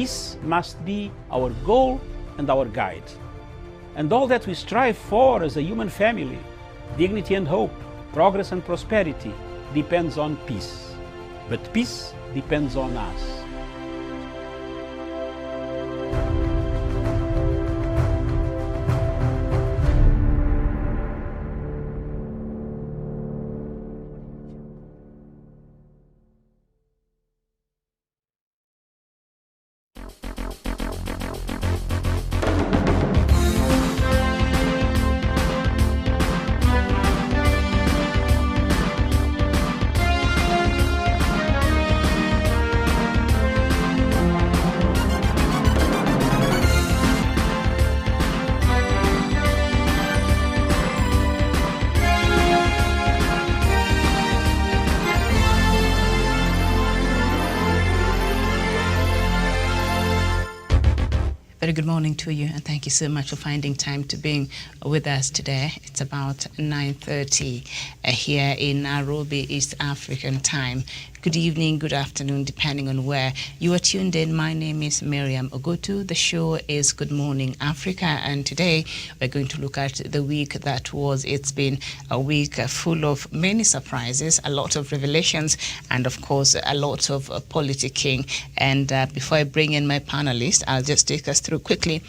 peace must be our goal and our guide. And all that we strive for as a human family, dignity and hope, progress and prosperity, depends on peace. But peace depends on us. Very good morning to you, and thank you so much for finding time to being with us today. It's about 9:30 here in Nairobi, East African time. Good evening, good afternoon, depending on where you are tuned in. My name is Miriam Ogutu. The show is Good Morning Africa, and today we're going to look at the week that was. It's been a week full of many surprises, a lot of revelations, and of course, a lot of politicking. And before I bring in my panelists, I'll just take us through quickly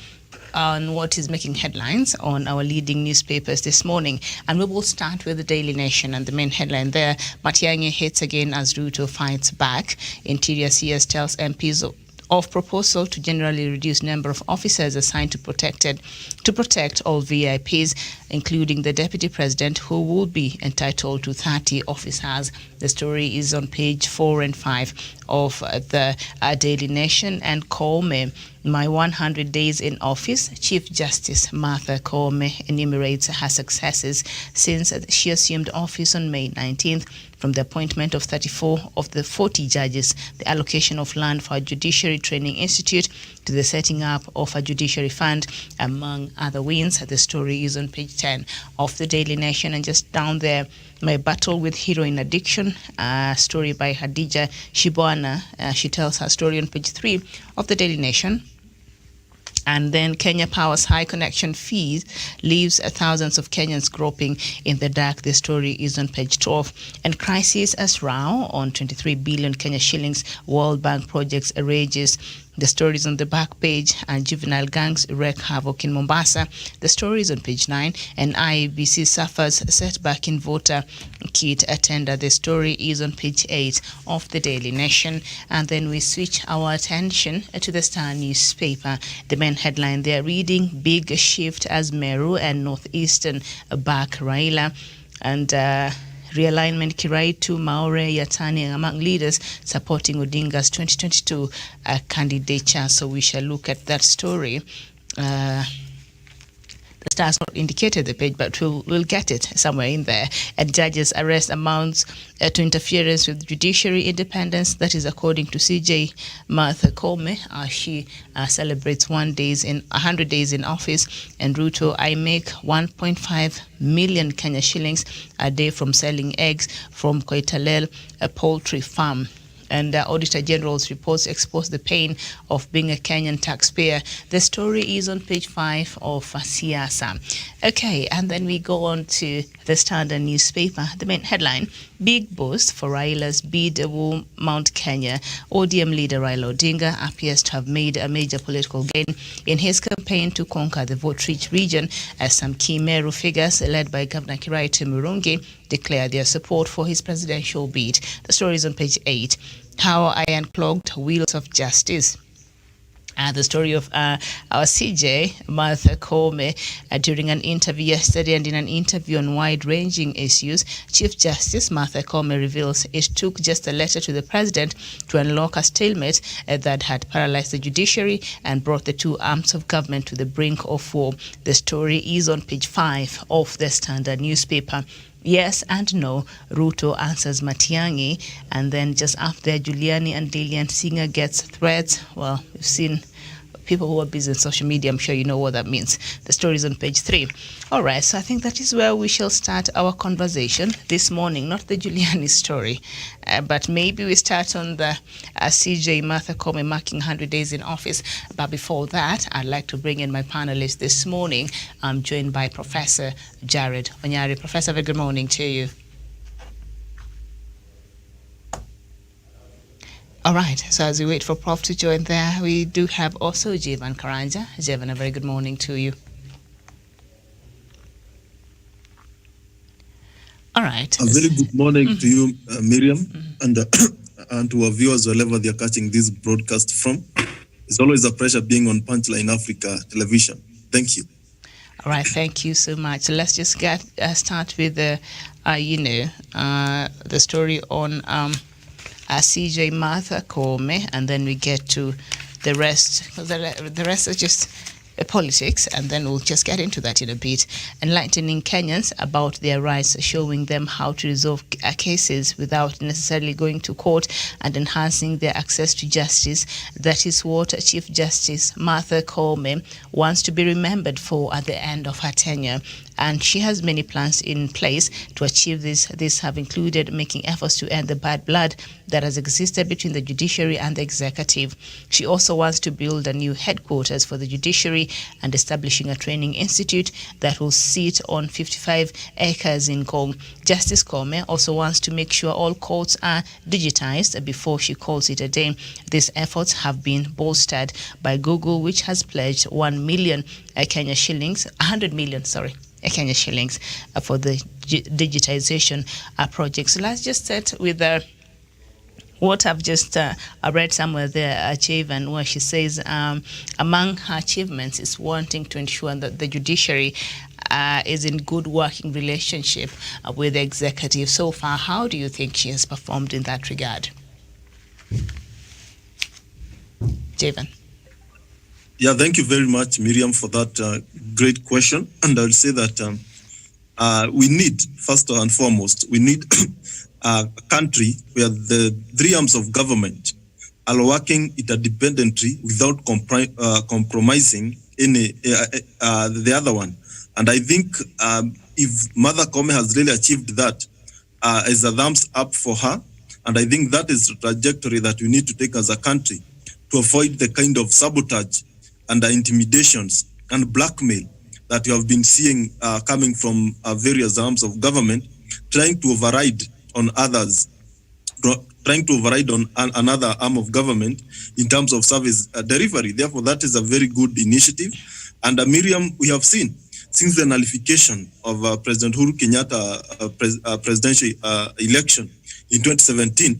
on what is making headlines on our leading newspapers this morning. And we will start with the Daily Nation, and the main headline there: Matiang'i hits again as Ruto fights back. Interior CS tells MPs of proposal to generally reduce number of officers assigned to protect all VIPs, including the deputy president, who will be entitled to 30 officers. The story is on page 4 and 5 of the Daily Nation. And Koome, my 100 days in office. Chief Justice Martha Koome enumerates her successes since she assumed office on May 19th, from the appointment of 34 of the 40 judges, the allocation of land for a Judiciary Training Institute, to the setting up of a judiciary fund, among other wins. The story is on page 10 of the Daily Nation. And just down there, my battle with heroin addiction, a story by Hadija Shibwana. She tells her story on page 3 of the Daily Nation. And then Kenya Power's high connection fees leaves thousands of Kenyans groping in the dark. The story is on page 12. And crisis as row on 23 billion Kenya shillings World Bank projects rages. The story is on the back page. And juvenile gangs wreak havoc in Mombasa. The story is on page 9. And IEBC suffers setback in voter kit tender. The story is on page 8 of the Daily Nation. And then we switch our attention to the Star newspaper. The main headline there reading: big shift as Meru and Northeastern back Raila. And realignment Kiraitu, Maure, Yatani among leaders supporting Odinga's 2022 candidature. So we shall look at that story. The Star's not indicated the page, but we'll get it somewhere in there. And judges' arrest amounts to interference with judiciary independence. That is according to CJ Martha Koome. She celebrates 100 days in office. And Ruto: I make 1.5 million Kenya shillings a day from selling eggs from Koitalel, a poultry farm. And Auditor General's reports expose the pain of being a Kenyan taxpayer. The story is on page 5 of Siasa. Okay, and then we go on to the Standard newspaper. The main headline: big boost for Raila's bid will mount Kenya. ODM leader Raila Odinga appears to have made a major political gain in his campaign to conquer the vote-rich region, as some key Meru figures, led by Governor Kiraitu Murungi, declare their support for his presidential bid. The story is on page 8. How iron clogged wheels of justice. The story of our CJ Martha Koome during an interview yesterday, and in an interview on wide-ranging issues, Chief Justice Martha Koome reveals it took just a letter to the president to unlock a stalemate that had paralyzed the judiciary and brought the two arms of government to the brink of war. The story is on page 5 of the Standard newspaper. Yes and no, Ruto answers Matiang'i. And then just after Juliani and Dilian Singer gets threats, well, we've seen people who are busy on social media, I'm sure you know what that means. The story is on page 3. All right, so I think that is where we shall start our conversation this morning, not the Giuliani story, but maybe we start on the CJ Martha Koome marking 100 days in office. But before that, I'd like to bring in my panelists this morning. I'm joined by Professor Jared Onyari. Professor, very good morning to you. All right, so as we wait for Prof to join there, we do have also Jeevan Karanja. Jeevan, a very good morning to you. All right. A very good morning to you, Miriam, and to our viewers wherever they are catching this broadcast from. It's always a pleasure being on Punchline Africa television. Thank you. All right, thank you so much. So let's just start with the story on CJ Martha Koome, and then we get to the rest. The rest are just politics, and then we'll just get into that in a bit. Enlightening Kenyans about their rights, showing them how to resolve cases without necessarily going to court, and enhancing their access to justice. That is what Chief Justice Martha Koome wants to be remembered for at the end of her tenure. And she has many plans in place to achieve this. These have included making efforts to end the bad blood that has existed between the judiciary and the executive. She also wants to build a new headquarters for the judiciary and establishing a training institute that will sit on 55 acres in Kong. Justice Koome also wants to make sure all courts are digitized before she calls it a day. These efforts have been bolstered by Google, which has pledged 1 million Kenya shillings, 100 million, Kenya shillings for the digitization project. So let's just start with what I've just read somewhere there, Jeevan, where she says among her achievements is wanting to ensure that the judiciary is in good working relationship with the executive. So far, how do you think she has performed in that regard? Jeevan. Yeah, thank you very much, Miriam, for that great question. And I'll say that we need, first and foremost, we need a country where the three arms of government are working interdependently without compromising any the other one. And I think if Martha Koome has really achieved that, is a thumbs up for her. And I think that is the trajectory that we need to take as a country to avoid the kind of sabotage and the intimidations and blackmail that you have been seeing coming from various arms of government, trying to override on others, trying to override on another arm of government in terms of service delivery. Therefore, that is a very good initiative. And Miriam, we have seen since the nullification of President Uhuru Kenyatta presidential election in 2017,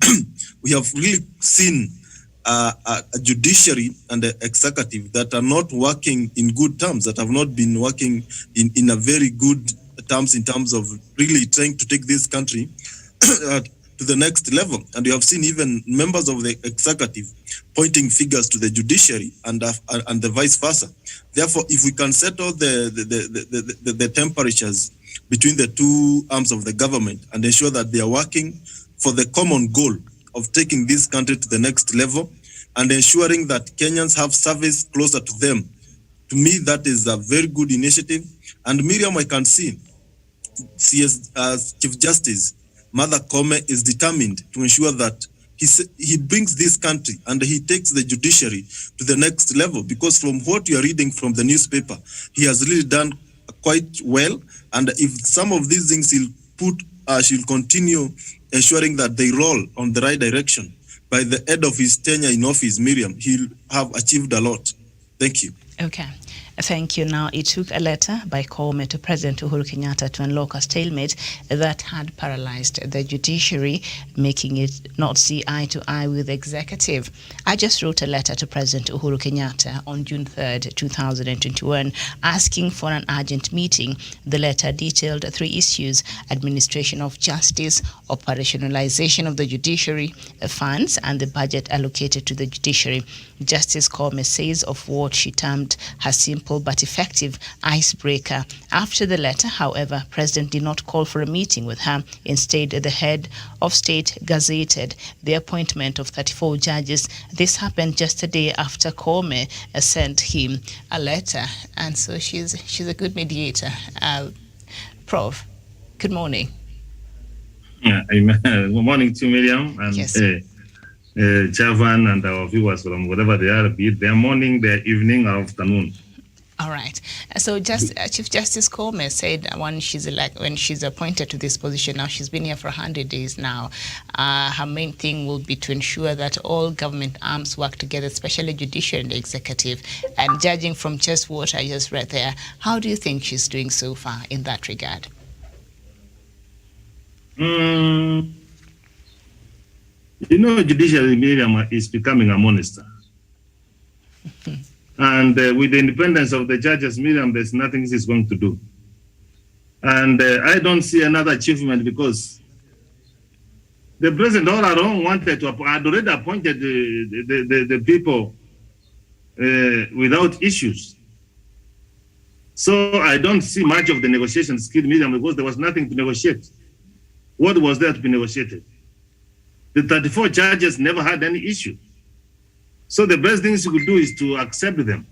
we have really seen a judiciary and the executive that are not working in good terms, that have not been working in a very good terms in terms of really trying to take this country to the next level. And you have seen even members of the executive pointing fingers to the judiciary and the vice versa. Therefore, if we can settle the temperatures between the two arms of the government and ensure that they are working for the common goal of taking this country to the next level and ensuring that Kenyans have service closer to them, to me, that is a very good initiative. And Miriam, I can see Chief Justice Martha Koome is determined to ensure that he brings this country and he takes the judiciary to the next level, because from what you are reading from the newspaper, he has really done quite well. And if some of these things she'll continue ensuring that they roll on the right direction, by the end of his tenure in office, Miriam, he'll have achieved a lot. Thank you. Okay. Thank you. Now, it took a letter by Koome to President Uhuru Kenyatta to unlock a stalemate that had paralyzed the judiciary, making it not see eye to eye with the executive. I just wrote a letter to President Uhuru Kenyatta on June 3rd, 2021, asking for an urgent meeting. The letter detailed 3 issues: administration of justice, operationalization of the judiciary, funds, and the budget allocated to the judiciary. Justice Koome says of what she termed termed her simple but effective icebreaker. After the letter, however, President did not call for a meeting with her. Instead, the head of state gazetted the appointment of 34 judges. This happened just a day after Koome sent him a letter, and so she's a good mediator. Prof, good morning. Yeah, amen. Good morning to Miriam and Yes. Javan and our viewers from whatever they are, be it their morning, their evening, or afternoon. All right. So Chief Justice Koome said when she's appointed to this position, now she's been here for 100 days now, her main thing will be to ensure that all government arms work together, especially judiciary and executive. And judging from just what I just read there, how do you think she's doing so far in that regard? Judiciary, Miriam, is becoming a monster. And with the independence of the judges, Miriam, there's nothing she's going to do. And I don't see another achievement because the president all along wanted to, had already appointed the people without issues. So I don't see much of the negotiation skill, Miriam, because there was nothing to negotiate. What was there to be negotiated? The 34 judges never had any issue. So the best thing she could do is to accept them.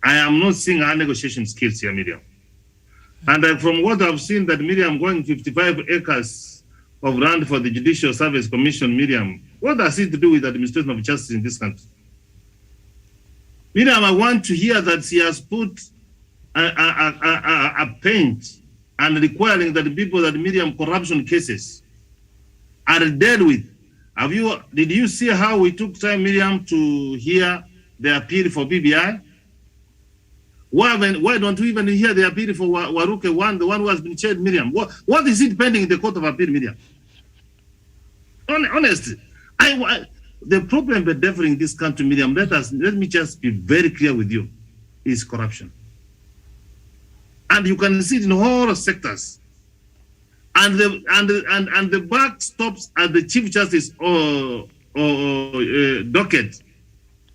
I am not seeing her negotiation skills here, Miriam. And from what I've seen, that Miriam going 55 acres of land for the Judicial Service Commission, Miriam, what does it to do with the administration of justice in this country? Miriam, I want to hear that she has put a paint and requiring that the people that Miriam corruption cases are dealt with. Did you see how we took time, Miriam, to hear the appeal for BBI? Why don't we even hear the appeal for Waruke, the one who has been chaired, Miriam? What is it pending in the Court of Appeal, Miriam? Honestly, the problem with in this country, Miriam, let me just be very clear with you, is corruption. And you can see it in all sectors. And the buck stops at the Chief Justice or docket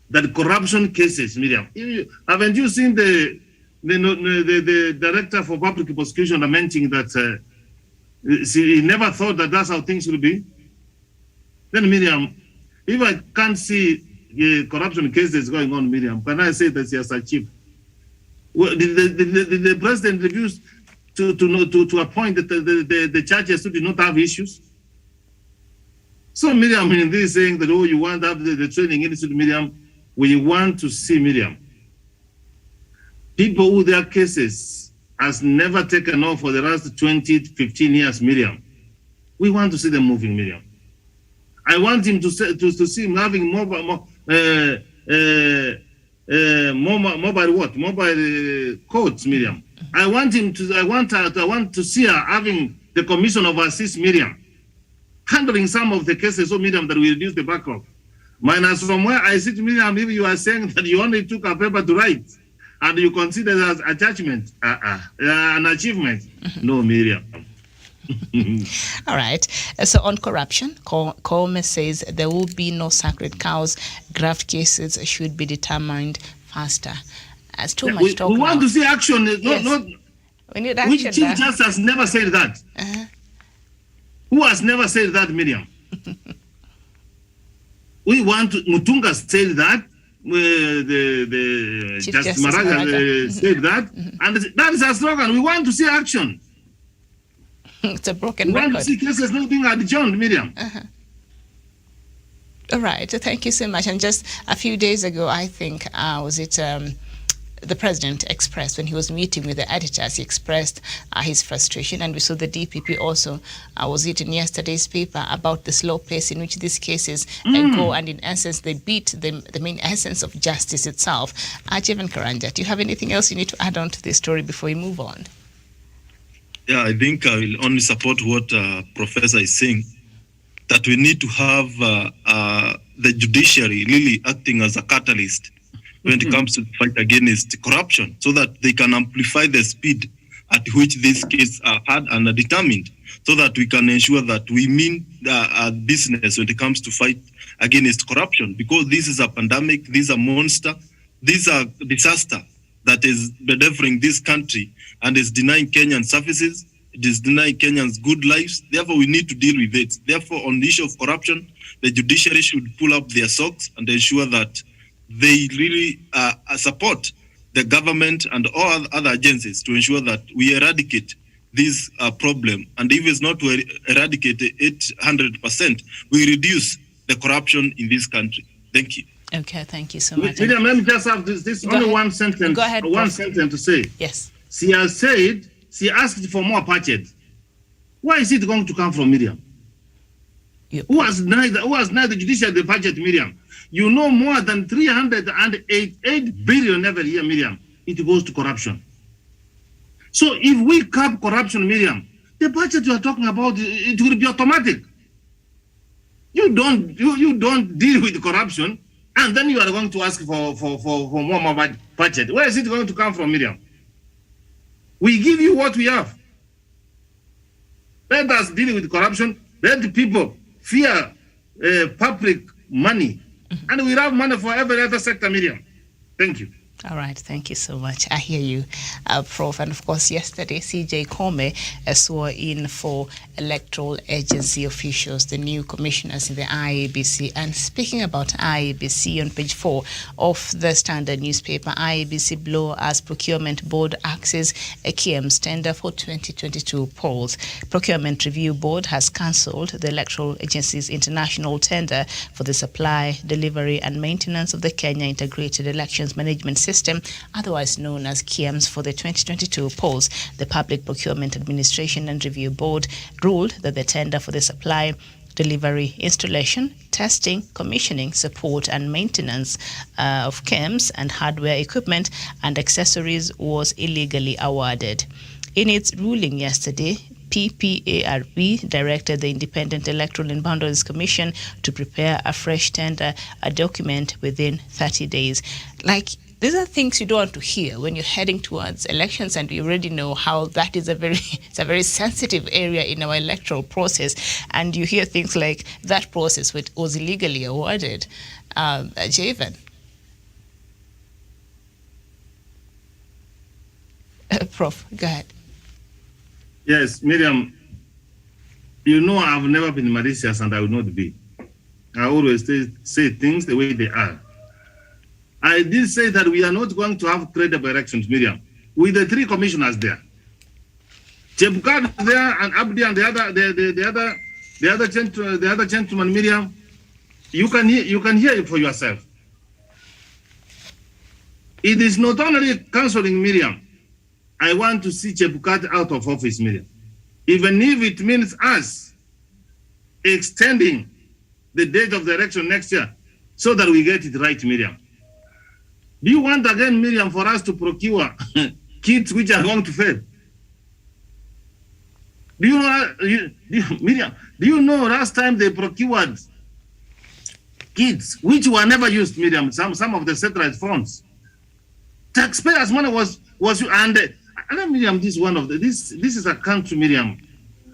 that corruption cases, Miriam. Haven't you seen the Director for Public Prosecution lamenting that he never thought that that's how things would be? Then, Miriam, if I can't see corruption cases going on, Miriam, can I say that she has achieved? Well, the president refused to appoint the judges who did not have issues. So Miriam, in this saying that, you want to have the training institute, Miriam, we want to see, Miriam, people who their cases has never taken off for the last 20, 15 years, Miriam. We want to see them moving, Miriam. I want him to see him having mobile courts, Miriam. I want to see her having the commission of assist, Miriam, handling some of the cases, Miriam, that will reduce the backlog. Minus from where I sit, Miriam, if you are saying that you only took a paper to write and you consider it as a judgment, an achievement. No, Miriam. All right. So on corruption, Koome says there will be no sacred cows. Graft cases should be determined faster. As too much talk. We want to see action. Yes. We need action. Which Chief Justice has never said that? Who has never said that, Miriam? We want to. Mutunga said that. The Justice Maraga said that, and that is a slogan. We want to see action. It's a broken record. record. We want to see cases not being adjourned, Miriam. All right. Thank you so much. And just a few days ago, I think, the president expressed, when he was meeting with the editors, he expressed his frustration, and we saw the DPP also, was it in yesterday's paper, about the slow pace in which these cases go, and in essence, they beat the main essence of justice itself. Javan Karanja, do you have anything else you need to add on to this story before we move on? Yeah, I think I will only support what Professor is saying, that we need to have the judiciary really acting as a catalyst when it comes to the fight against corruption, so that they can amplify the speed at which these cases are heard and are determined, so that we can ensure that we mean business when it comes to fight against corruption, because this is a pandemic, this is a monster This is a disaster that is bedeviling this country and is denying Kenyan services. It is denying Kenyans good lives. Therefore, we need to deal with it. Therefore, on the issue of corruption, the judiciary should pull up their socks and ensure that they really support the government and all other agencies to ensure that we eradicate this problem. And if it's not to eradicate it 100%, we reduce the corruption in this country. Thank you. Okay, thank you so much. William, let me just have this Go only ahead. one sentence. Go ahead, One Prof. sentence to say. Yes. She has said, she asked for more budget. Why is it going to come from Miriam? Yep. Who has denied the judiciary the budget, Miriam? You know, more than 308 billion every year, Miriam, it goes to corruption. So if we cap corruption, Miriam, the budget you are talking about, it will be automatic. You don't deal with corruption, and then you are going to ask for more budget. Where is it going to come from, Miriam? We give you what we have. Let us deal with corruption. Let the people fear public money. And we have money for every other sector, Miriam. Thank you. All right, thank you so much. I hear you, Prof. And of course, yesterday, CJ Kome swore in for electoral agency officials, the new commissioners in the IEBC. And speaking about IEBC, on page 4 of the Standard newspaper, IEBC blow as procurement board axes a KIEMS tender for 2022 polls. Procurement Review Board has cancelled the electoral agency's international tender for the supply, delivery, and maintenance of the Kenya Integrated Elections Management System, otherwise known as KIEMS, for the 2022 polls. The Public Procurement Administration and Review Board ruled that the tender for the supply, delivery, installation, testing, commissioning, support, and maintenance of KIEMS and hardware equipment and accessories was illegally awarded. In its ruling yesterday, PPARB directed the Independent Electoral and Boundaries Commission to prepare a fresh tender, a document within 30 days. These are things you don't want to hear when you're heading towards elections, and we already know how that is it's a very sensitive area in our electoral process. And you hear things like that process was illegally awarded. Javen. Prof, go ahead. Yes, Miriam, you know I've never been malicious and I will not be. I always say things the way they are. I did say that we are not going to have credible elections, Miriam, with the three commissioners there. Chebukat there and Abdi and the other gentleman, Miriam. You can hear it for yourself. It is not only cancelling, Miriam. I want to see Chebukat out of office, Miriam. Even if it means us extending the date of the election next year so that we get it right, Miriam. Do you want again, Miriam, for us to procure kits which are going to fail? Do you know, Miriam, do you know last time they procured kits which were never used, Miriam, some of the satellite phones? Taxpayers' money was and Miriam, this is a country, Miriam.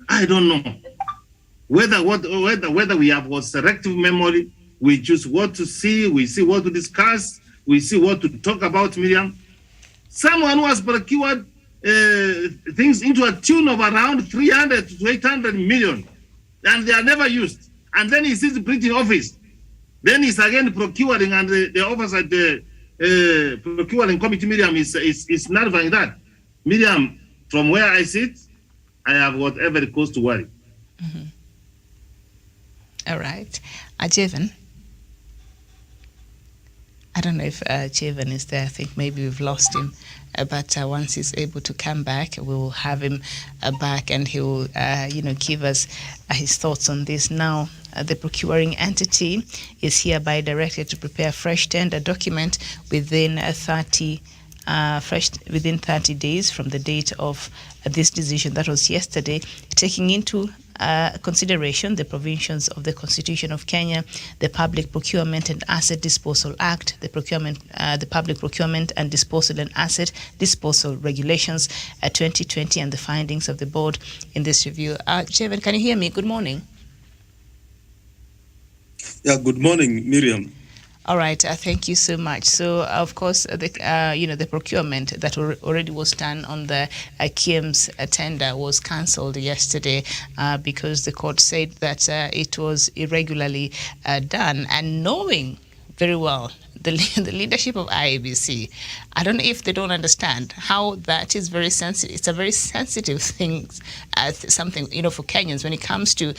I don't know whether we have what selective memory. We choose what to see. We see what to discuss. We see what to talk about, Miriam. Someone who has procured things into a tune of around 300 to 800 million, and they are never used. And then he sees the British office. Then he's again procuring, and the office at the procuring committee, Miriam, is nullifying that. Miriam, from where I sit, I have whatever it costs to worry. Mm-hmm. All right. Javen. I don't know if Javen is there. I think maybe we've lost him. But once he's able to come back, we'll have him back, and he'll, give us his thoughts on this. Now, the procuring entity is hereby directed to prepare fresh tender document within 30 days from the date of this decision. That was yesterday, taking into consideration the provisions of the Constitution of Kenya, the Public Procurement and Asset Disposal Act, the Public Procurement and Disposal and Asset Disposal Regulations 2020, and the findings of the board in this review. Javen, can you hear me? Good morning. Yeah, good morning, Miriam. All right, thank you so much. So, of course, the procurement that already was done on the KIEMS tender was cancelled yesterday because the court said that it was irregularly done, and knowing very well the leadership of IEBC, I don't know if they don't understand how that is very sensitive. It's a very sensitive thing, something, for Kenyans when it comes to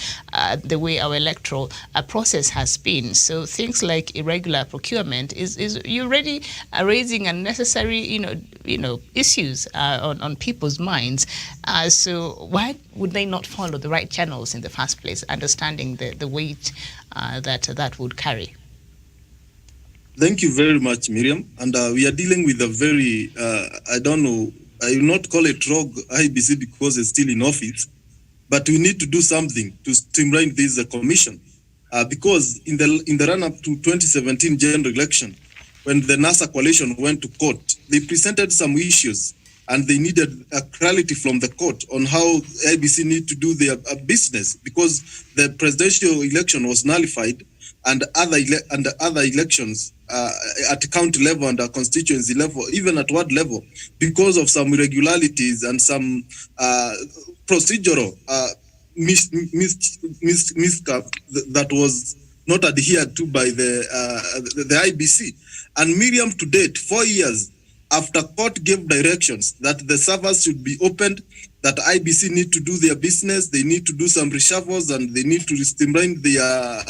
the way our electoral process has been. So things like irregular procurement is you're already raising unnecessary, issues on people's minds. So why would they not follow the right channels in the first place, understanding the weight that would carry? Thank you very much, Miriam. And we are dealing with a very, I will not call it rogue IEBC because it's still in office, but we need to do something to streamline this commission. Because in the run-up to 2017 general election, when the NASA coalition went to court, they presented some issues and they needed a clarity from the court on how IEBC need to do their business, because the presidential election was nullified and other elections at county level and constituency level, even at ward level, because of some irregularities and some procedural miscap that was not adhered to by the IEBC. And Miriam, to date, 4 years after court gave directions that the servers should be opened, that IEBC need to do their business, they need to do some reshuffles, and they need to streamline their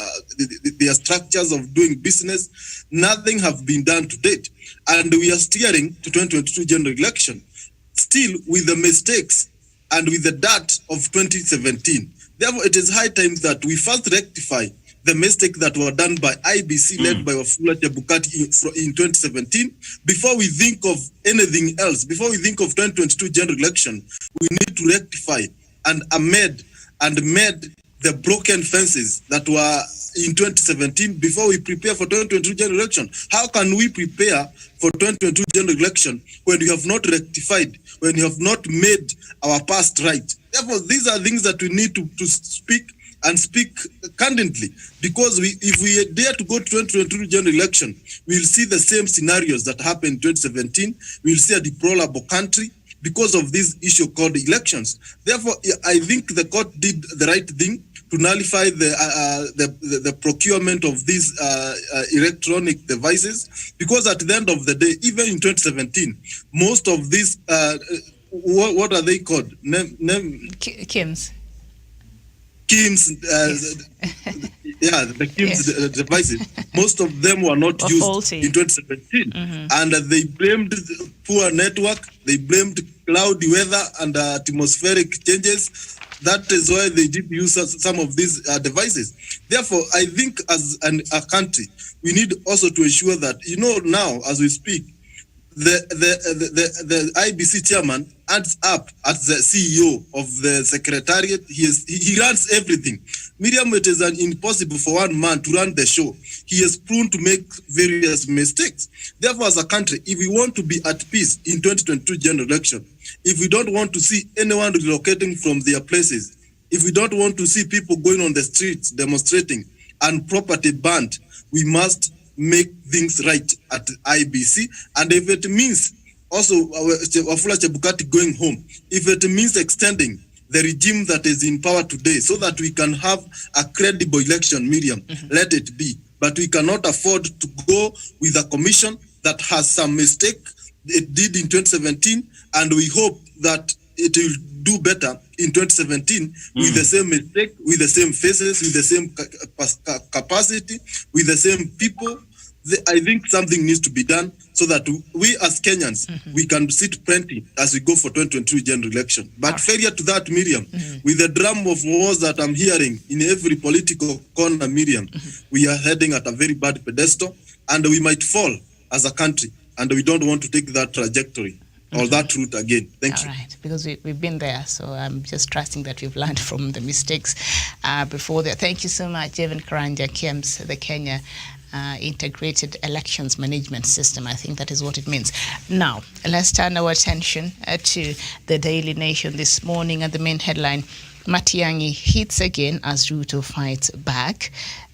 structures of doing business. Nothing have been done to date. And we are steering to 2022 general election, still with the mistakes and with the dirt of 2017. Therefore, it is high time that we first rectify the mistakes that were done by IEBC led by Wafula Chebukati in 2017. Before we think of anything else, before we think of 2022 general election, we need to rectify and amend the broken fences that were in 2017 before we prepare for 2022 general election. How can we prepare for 2022 general election when we have not rectified, when we have not made our past right? Therefore, these are things that we need to speak candidly, because if we dare to go to 2022 general election, we'll see the same scenarios that happened in 2017. We'll see a deplorable country because of this issue called elections. Therefore, I think the court did the right thing to nullify the procurement of these electronic devices, because at the end of the day, even in 2017, most of these, what are they called? KIEMS. KIEMS, the KIEMS devices, most of them were not used faulty in 2017. And they blamed poor network, they blamed cloudy weather and atmospheric changes. That is why they did use some of these devices. Therefore, I think as a country, we need also to ensure that, now as we speak, the IEBC chairman adds up as the CEO of the secretariat. He runs everything. Miriam, it is impossible for one man to run the show. He is prone to make various mistakes. Therefore, as a country, if we want to be at peace in 2022 general election, if we don't want to see anyone relocating from their places, if we don't want to see people going on the streets demonstrating and property burned, we must make things right at IEBC. And if it means also Wafula Chebukati going home, if it means extending the regime that is in power today so that we can have a credible election, Miriam, let it be. But we cannot afford to go with a commission that has some mistake it did in 2017, and we hope that it will do better in 2017 with the same mistake, with the same faces, with the same capacity, with the same people. I think something needs to be done so that we as Kenyans, we can sit plenty as we go for 2022 general election. But failure to that, Miriam, with the drum of wars that I'm hearing in every political corner, Miriam, we are heading at a very bad pedestal, and we might fall as a country, and we don't want to take that trajectory or that route again. Thank you. All right, because we've been there, so I'm just trusting that we've learned from the mistakes before that. Thank you so much, Jevon Karanja, KIEMS, the Kenya Integrated Elections Management System. I think that is what it means. Now, let's turn our attention to the Daily Nation this morning, and the main headline: Matiang'i hits again as Ruto fights back.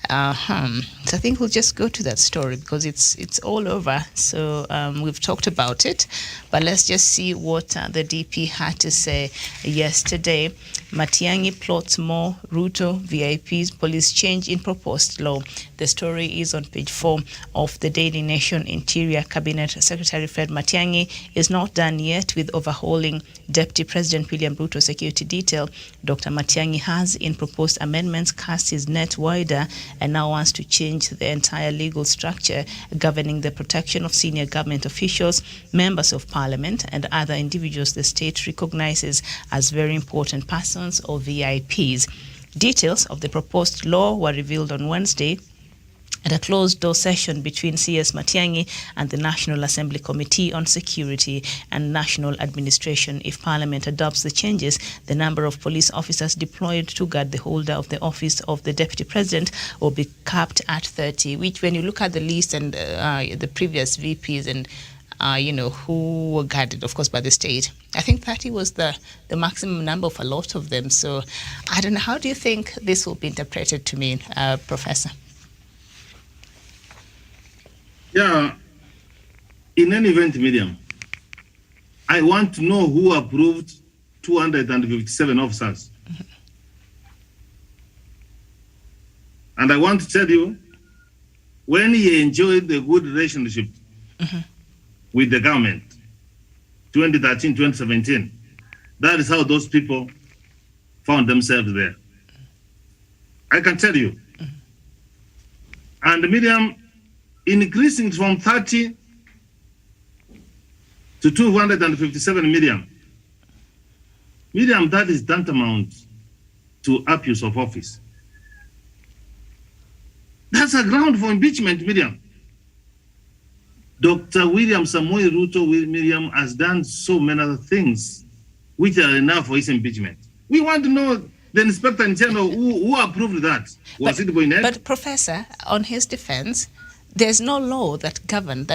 So I think we'll just go to that story because it's all over. So we've talked about it, but let's just see what the DP had to say yesterday. Matiang'i plots more Ruto VIPs police change in proposed law. The story is on page 4 of the Daily Nation. Interior Cabinet Secretary Fred Matiang'i is not done yet with overhauling Deputy President William Ruto's security detail. Dr. Matiang'i has, in proposed amendments, cast his net wider and now wants to change the entire legal structure governing the protection of senior government officials, members of parliament, and other individuals the state recognizes as very important persons or VIPs. Details of the proposed law were revealed on Wednesday at a closed-door session between CS Matiang'i and the National Assembly Committee on Security and National Administration. If Parliament adopts the changes, the number of police officers deployed to guard the holder of the office of the Deputy President will be capped at 30, which when you look at the list and the previous VPs and who were guarded, of course, by the state, I think 30 was the maximum number for a lot of them. So I don't know, how do you think this will be interpreted to mean, Professor? Yeah, in any event, Miriam, I want to know who approved 257 officers. Mm-hmm. And I want to tell you, when he enjoyed a good relationship mm-hmm. with the government, 2013, 2017, that is how those people found themselves there. I can tell you. Mm-hmm. And Miriam, increasing from 30 to 257 million. Miriam, that is tantamount to abuse of office. That's a ground for impeachment, Miriam. Dr. William Samoei Ruto, Miriam, has done so many other things which are enough for his impeachment. We want to know the Inspector General who approved that. Was it Boynet? But Professor, on his defense, there's no law that govern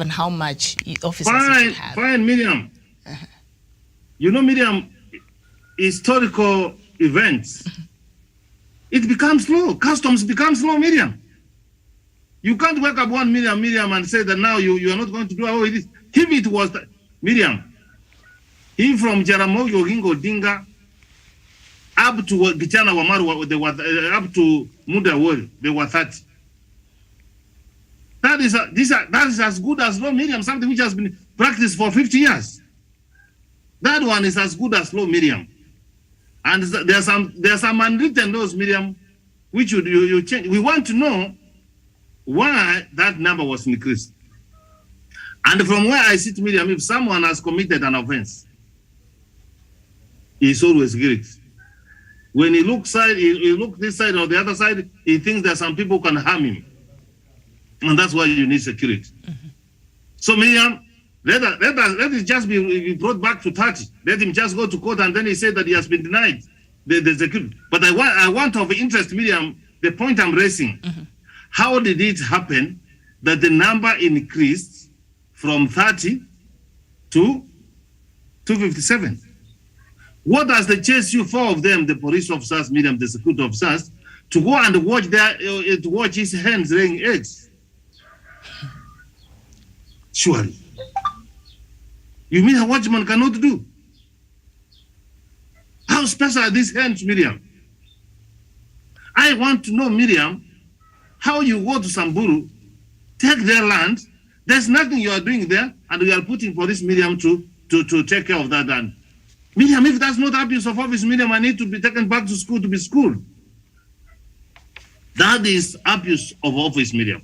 how much officers should have. Fine, Miriam. Uh-huh. You know, Miriam, historical events, it becomes law. Customs becomes law, Miriam. You can't wake up one Miriam, and say that now you are not going to do all this. If it was, Miriam, he from Jaramogi Oginga Odinga up to Gichana Wamaru, they were up to Muda World, they were 30. That is as good as law, Miriam, something which has been practiced for 50 years. That one is as good as law, Miriam. And there's some unwritten laws, Miriam, which you change. We want to know why that number was increased. And from where I sit, Miriam, if someone has committed an offense, he's always guilty. When he looks this side or the other side, he thinks that some people can harm him. And that's why you need security. Mm-hmm. So, Miriam, let it just be brought back to 30. Let him just go to court and then he said that he has been denied the security. But I want of interest, Miriam, the point I'm raising. Mm-hmm. How did it happen that the number increased from 30 to 257? What does the chase you, 4 of them, the police officers, Miriam, the security officers, to go and watch his hands laying eggs? Surely. You mean a watchman cannot do? How special are these hands, Miriam? I want to know, Miriam, how you go to Samburu, take their land, there's nothing you are doing there, and we are putting police, Miriam, to take care of that land. Miriam, if that's not abuse of office, Miriam, I need to be taken back to school to be schooled. That is abuse of office, Miriam.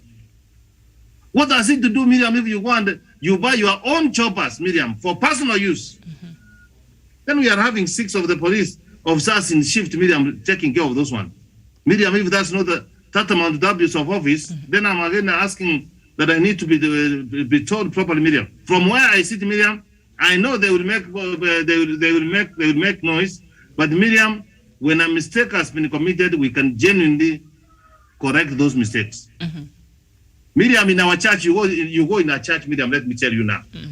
What does it to do, Miriam, if you go and you buy your own choppers, Miriam, for personal use? Mm-hmm. Then we are having 6 of the police officers in shift, Miriam, taking care of those ones. Miriam, if that's not that amount of abuse of office, mm-hmm. then I'm again asking that I need to be told properly, Miriam. From where I sit, Miriam, I know they will make noise, but Miriam, when a mistake has been committed, we can genuinely correct those mistakes. Mm-hmm. Miriam, in our church, you go in our church, Miriam, let me tell you now. Mm-hmm.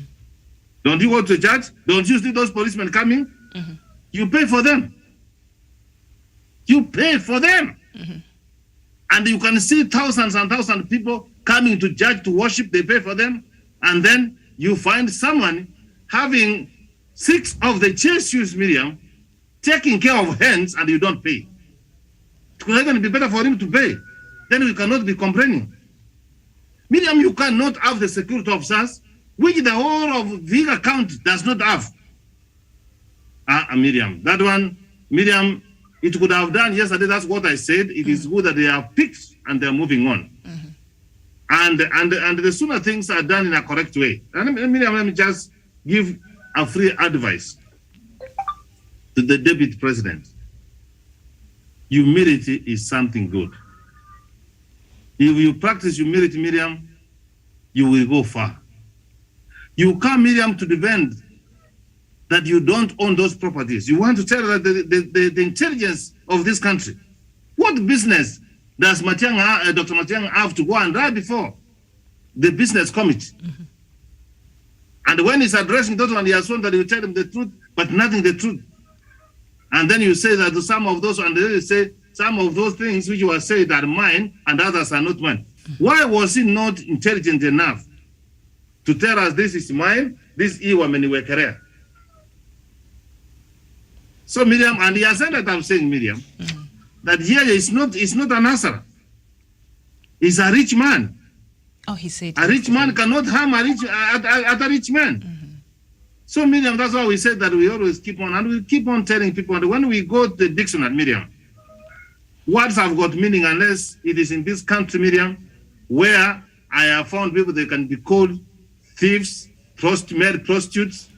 Don't you go to church? Don't you see those policemen coming? Mm-hmm. You pay for them. You pay for them. Mm-hmm. And you can see thousands and thousands of people coming to church to worship, they pay for them. And then you find someone having 6 of the church shoes, Miriam, taking care of hands, and you don't pay. It could even be better for him to pay. Then we cannot be complaining. Miriam, you cannot have the security officers, which the whole of Vihiga County does not have. Miriam, that one, Miriam, it could have done yesterday. That's what I said. It is good that they are picked and they're moving on. And the sooner things are done in a correct way. And Miriam, let me just give a free advice to the deputy president. Humility is something good. If you practice humility, Miriam, you will go far. You come, Miriam, to defend that you don't own those properties. You want to tell that the intelligence of this country. What business does Dr. Matiang'i have to go and write before the business committee? And when he's addressing those one, he has shown that he will tell them the truth, but nothing the truth. And then you say that some of those, and then you say some of those things which you are saying are mine and others are not mine. Why was he not intelligent enough to tell us this is mine, this is Iwameniwekere? So Miriam, and he has said that I'm saying, Miriam, that here is not an answer. He's a rich man. Oh, he said a rich man cannot harm a rich man. So Miriam, that's why we said that we always keep on, and we keep on telling people that when we go to the dictionary, Miriam, words have got meaning unless it is in this country, Miriam, where I have found people they can be called thieves, male prostitutes,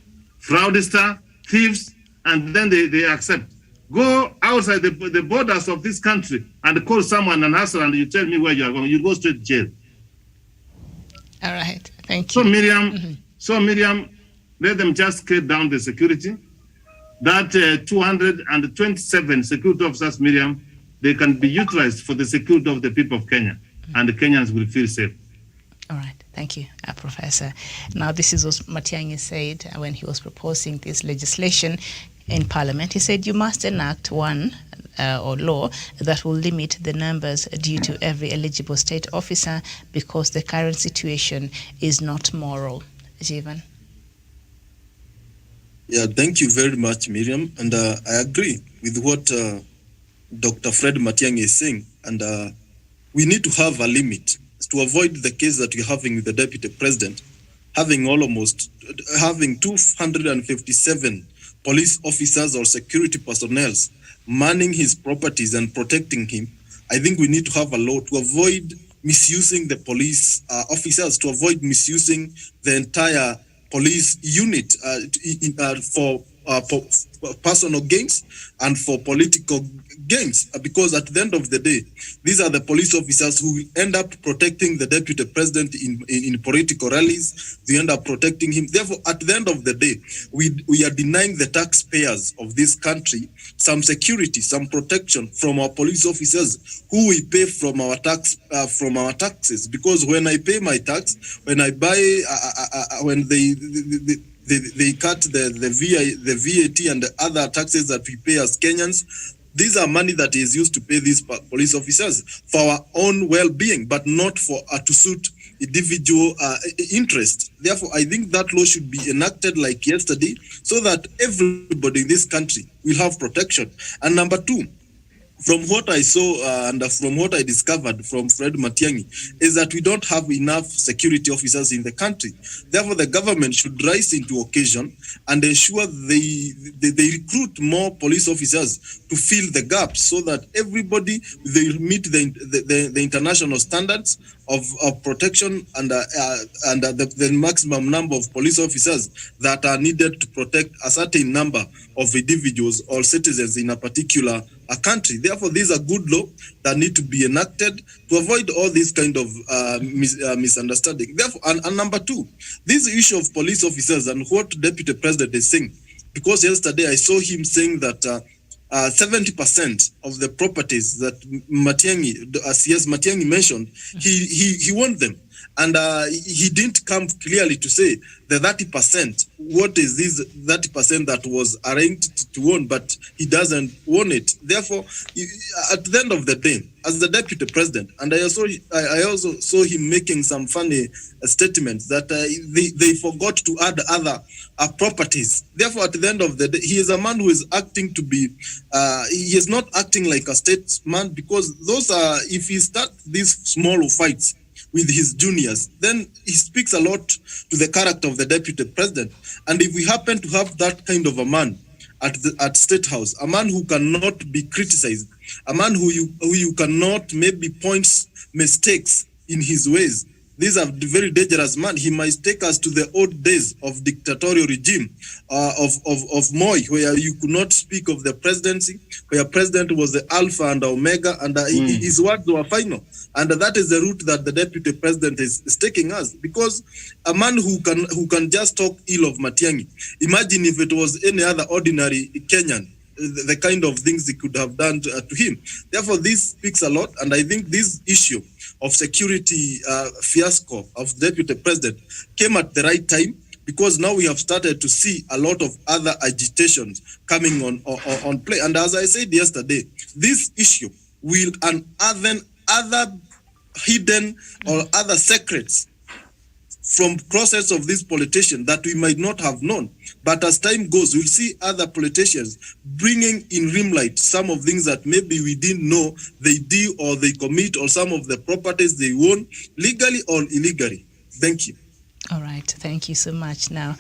fraudster, thieves, and then they accept. Go outside the borders of this country and call someone an hustler and you tell me where you are going, you go straight to jail. All right, thank you. So Miriam, let them just scale down the security. That 227 security officers, Miriam, they can be utilized for the security of the people of Kenya, and the Kenyans will feel safe. All right, thank you, Professor. Now, this is what Matiang'i said when he was proposing this legislation in Parliament. He said you must enact one or law that will limit the numbers due to every eligible state officer because the current situation is not moral. Jeevan? Yeah, thank you very much, Miriam. And I agree with what Dr. Fred Matiang'i is saying. And we need to have a limit to avoid the case that we're having with the Deputy President, having 257 police officers or security personnel manning his properties and protecting him. I think we need to have a law to avoid misusing the police officers, to avoid misusing the entire police unit for personal gains and for political gains, because at the end of the day, these are the police officers who will end up protecting the deputy president in political rallies. They end up protecting him. Therefore, at the end of the day, we are denying the taxpayers of this country some security, some protection from our police officers who we pay from our taxes. Because when I pay my tax, when I buy, when they cut the VAT and the other taxes that we pay as Kenyans. These are money that is used to pay these police officers for our own well-being, but not for to suit individual interest. Therefore, I think that law should be enacted like yesterday so that everybody in this country will have protection. And number two, from what I saw and from what I discovered from Fred Matiang'i, is that we don't have enough security officers in the country. Therefore, the government should rise into occasion and ensure they recruit more police officers to fill the gaps so that everybody, they meet the international standards of protection and the maximum number of police officers that are needed to protect a certain number of individuals or citizens in a particular country. Therefore, these are good laws that need to be enacted to avoid all these kind of misunderstanding. Therefore, and number two, this issue of police officers and what Deputy President is saying, because yesterday I saw him saying that 70% of the properties that Matiang'i mentioned, he won them. And he didn't come clearly to say the 30%, what is this 30% that was arranged to own, but he doesn't own it. Therefore, at the end of the day, as the deputy president, and I also saw him making some funny statements that they forgot to add other properties. Therefore, at the end of the day, he is a man who is acting to be, he is not acting like a statesman, because those are, if he starts these small fights with his juniors, then he speaks a lot to the character of the deputy president. And if we happen to have that kind of a man at State House, a man who cannot be criticized, a man who you cannot maybe point mistakes in his ways, these are very dangerous man. He might take us to the old days of dictatorial regime of Moi, where you could not speak of the presidency, where president was the alpha and omega, and his words were final. And that is the route that the deputy president is taking us, because a man who can just talk ill of Matiang'i. Imagine if it was any other ordinary Kenyan, the kind of things he could have done to him. Therefore, this speaks a lot, and I think this issue of security fiasco of deputy president came at the right time, because now we have started to see a lot of other agitations coming on play. And as I said yesterday, this issue will unearth other hidden or other secrets from process of this politician that we might not have known. But as time goes, we'll see other politicians bringing in limelight some of things that maybe we didn't know they do or they commit, or some of the properties they own legally or illegally. Thank you. All right, thank you so much. Now,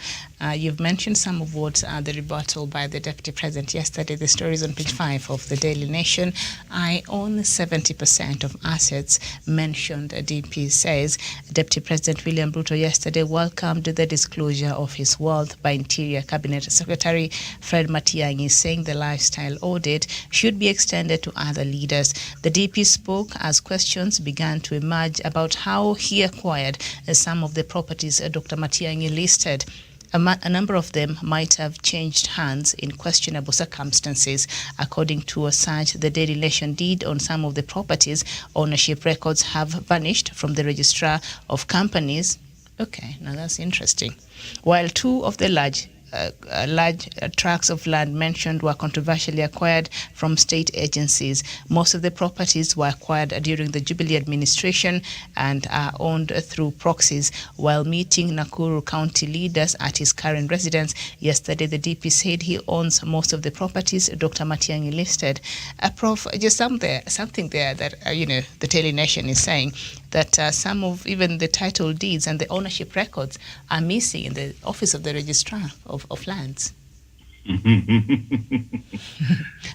you've mentioned some of what the rebuttal by the Deputy President yesterday. The story is on page 5 of the Daily Nation. I own 70% of assets mentioned, DP says. Deputy President William Ruto yesterday welcomed the disclosure of his wealth by Interior Cabinet Secretary Fred Matiang'i, saying the lifestyle audit should be extended to other leaders. The DP spoke as questions began to emerge about how he acquired some of the properties Dr. Matiang'i listed. A number of them might have changed hands in questionable circumstances. According to a search the Daily Nation did on some of the properties, ownership records have vanished from the registrar of companies. Okay, now that's interesting. While two of the large tracts of land mentioned were controversially acquired from state agencies. Most of the properties were acquired during the Jubilee administration and are owned through proxies. While meeting Nakuru County leaders at his current residence yesterday, the DP said he owns most of the properties Dr. Matiang'i listed. Prof, just something there that the Daily Nation is saying that some of even the title deeds and the ownership records are missing in the office of the registrar of lands.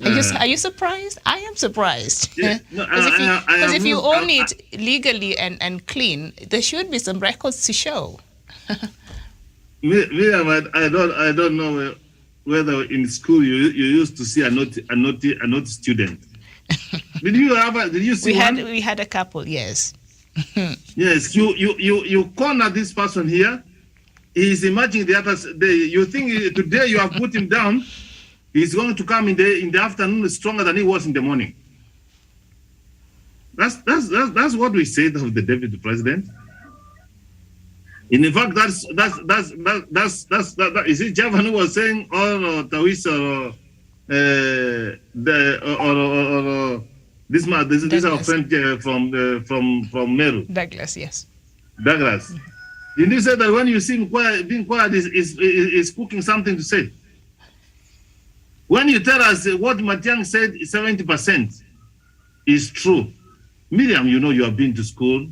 Are you surprised? I am surprised. Because if you own it legally and clean, there should be some records to show. Miriam, I don't know whether in school you used to see a naughty student. Did you see one? We had a couple, yes. Yes, you corner this person here. He's imagining the other day. You think today you have put him down, he's going to come in the afternoon stronger than he was in the morning. That's what we said of the deputy president. In fact, that's is it Javan who was saying, or Tawisa, or this man, this is our friend from Meru. Douglas, yes. Douglas. Did you say that when you see him being quiet is cooking something to say? When you tell us what Matiang'i said, 70% is true. Miriam, you have been to school.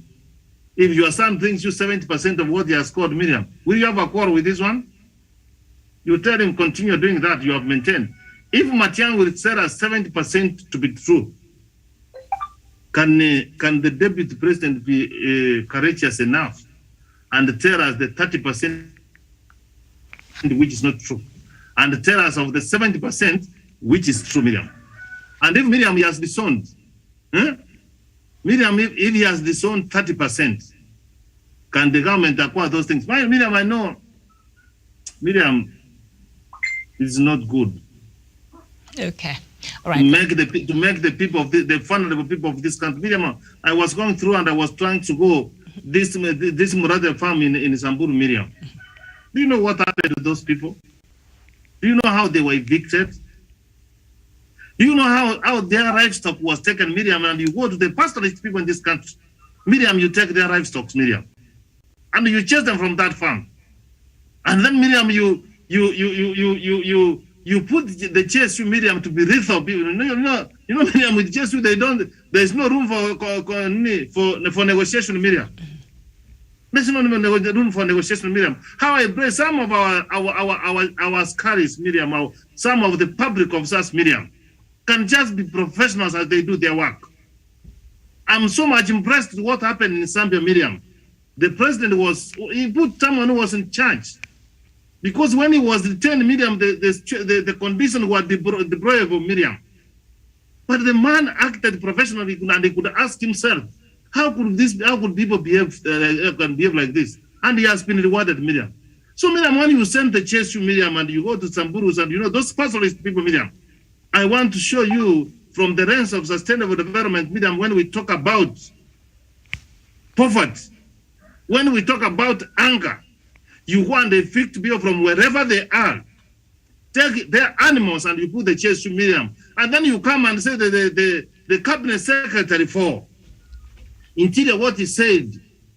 If your son thinks you 70% of what he has scored, Miriam, will you have a quarrel with this one? You tell him continue doing that, you have maintained. If Matiang'i will tell us 70% to be true, can the deputy president be courageous enough and tell us the 30% which is not true, and tell us of the 70% which is true, Miriam? And if Miriam he has disowned, Miriam, if he has disowned 30%, can the government acquire those things? Miriam, I know Miriam is not good. Okay. All right. To make the people of the vulnerable people of this country. Miriam, I was going through and I was trying to go this Murathe farm in Samburu, Miriam. Do you know what happened to those people? Do you know how they were evicted? Do you know how their livestock was taken, Miriam? And you go to the pastoralist people in this country, Miriam, you take their livestock, Miriam, and you chase them from that farm. And then, Miriam, you put the Chesu, Miriam, to be lethal people. You know, Miriam, with Chesu, there's no room for negotiation, Miriam. There's no room for negotiation, Miriam. How I bless some of our scholars, Miriam, some of the public officers, Miriam, can just be professionals as they do their work. I'm so much impressed with what happened in Zambia, Miriam. The president he put someone who was in charge. Because when he was detained, Miriam, the conditions were deplorable, Miriam. But the man acted professionally, and he could ask himself, how could people behave like this? And he has been rewarded, Miriam. So, Miriam, when you send the chase to Miriam and you go to Samburu, and you know those pastoralist people, Miriam, I want to show you from the lens of sustainable development, Miriam, when we talk about poverty, when we talk about anger, you want the evict people from wherever they are, take their animals and you put the chase to Miriam. And then you come and say that the cabinet secretary for Interior, what he said,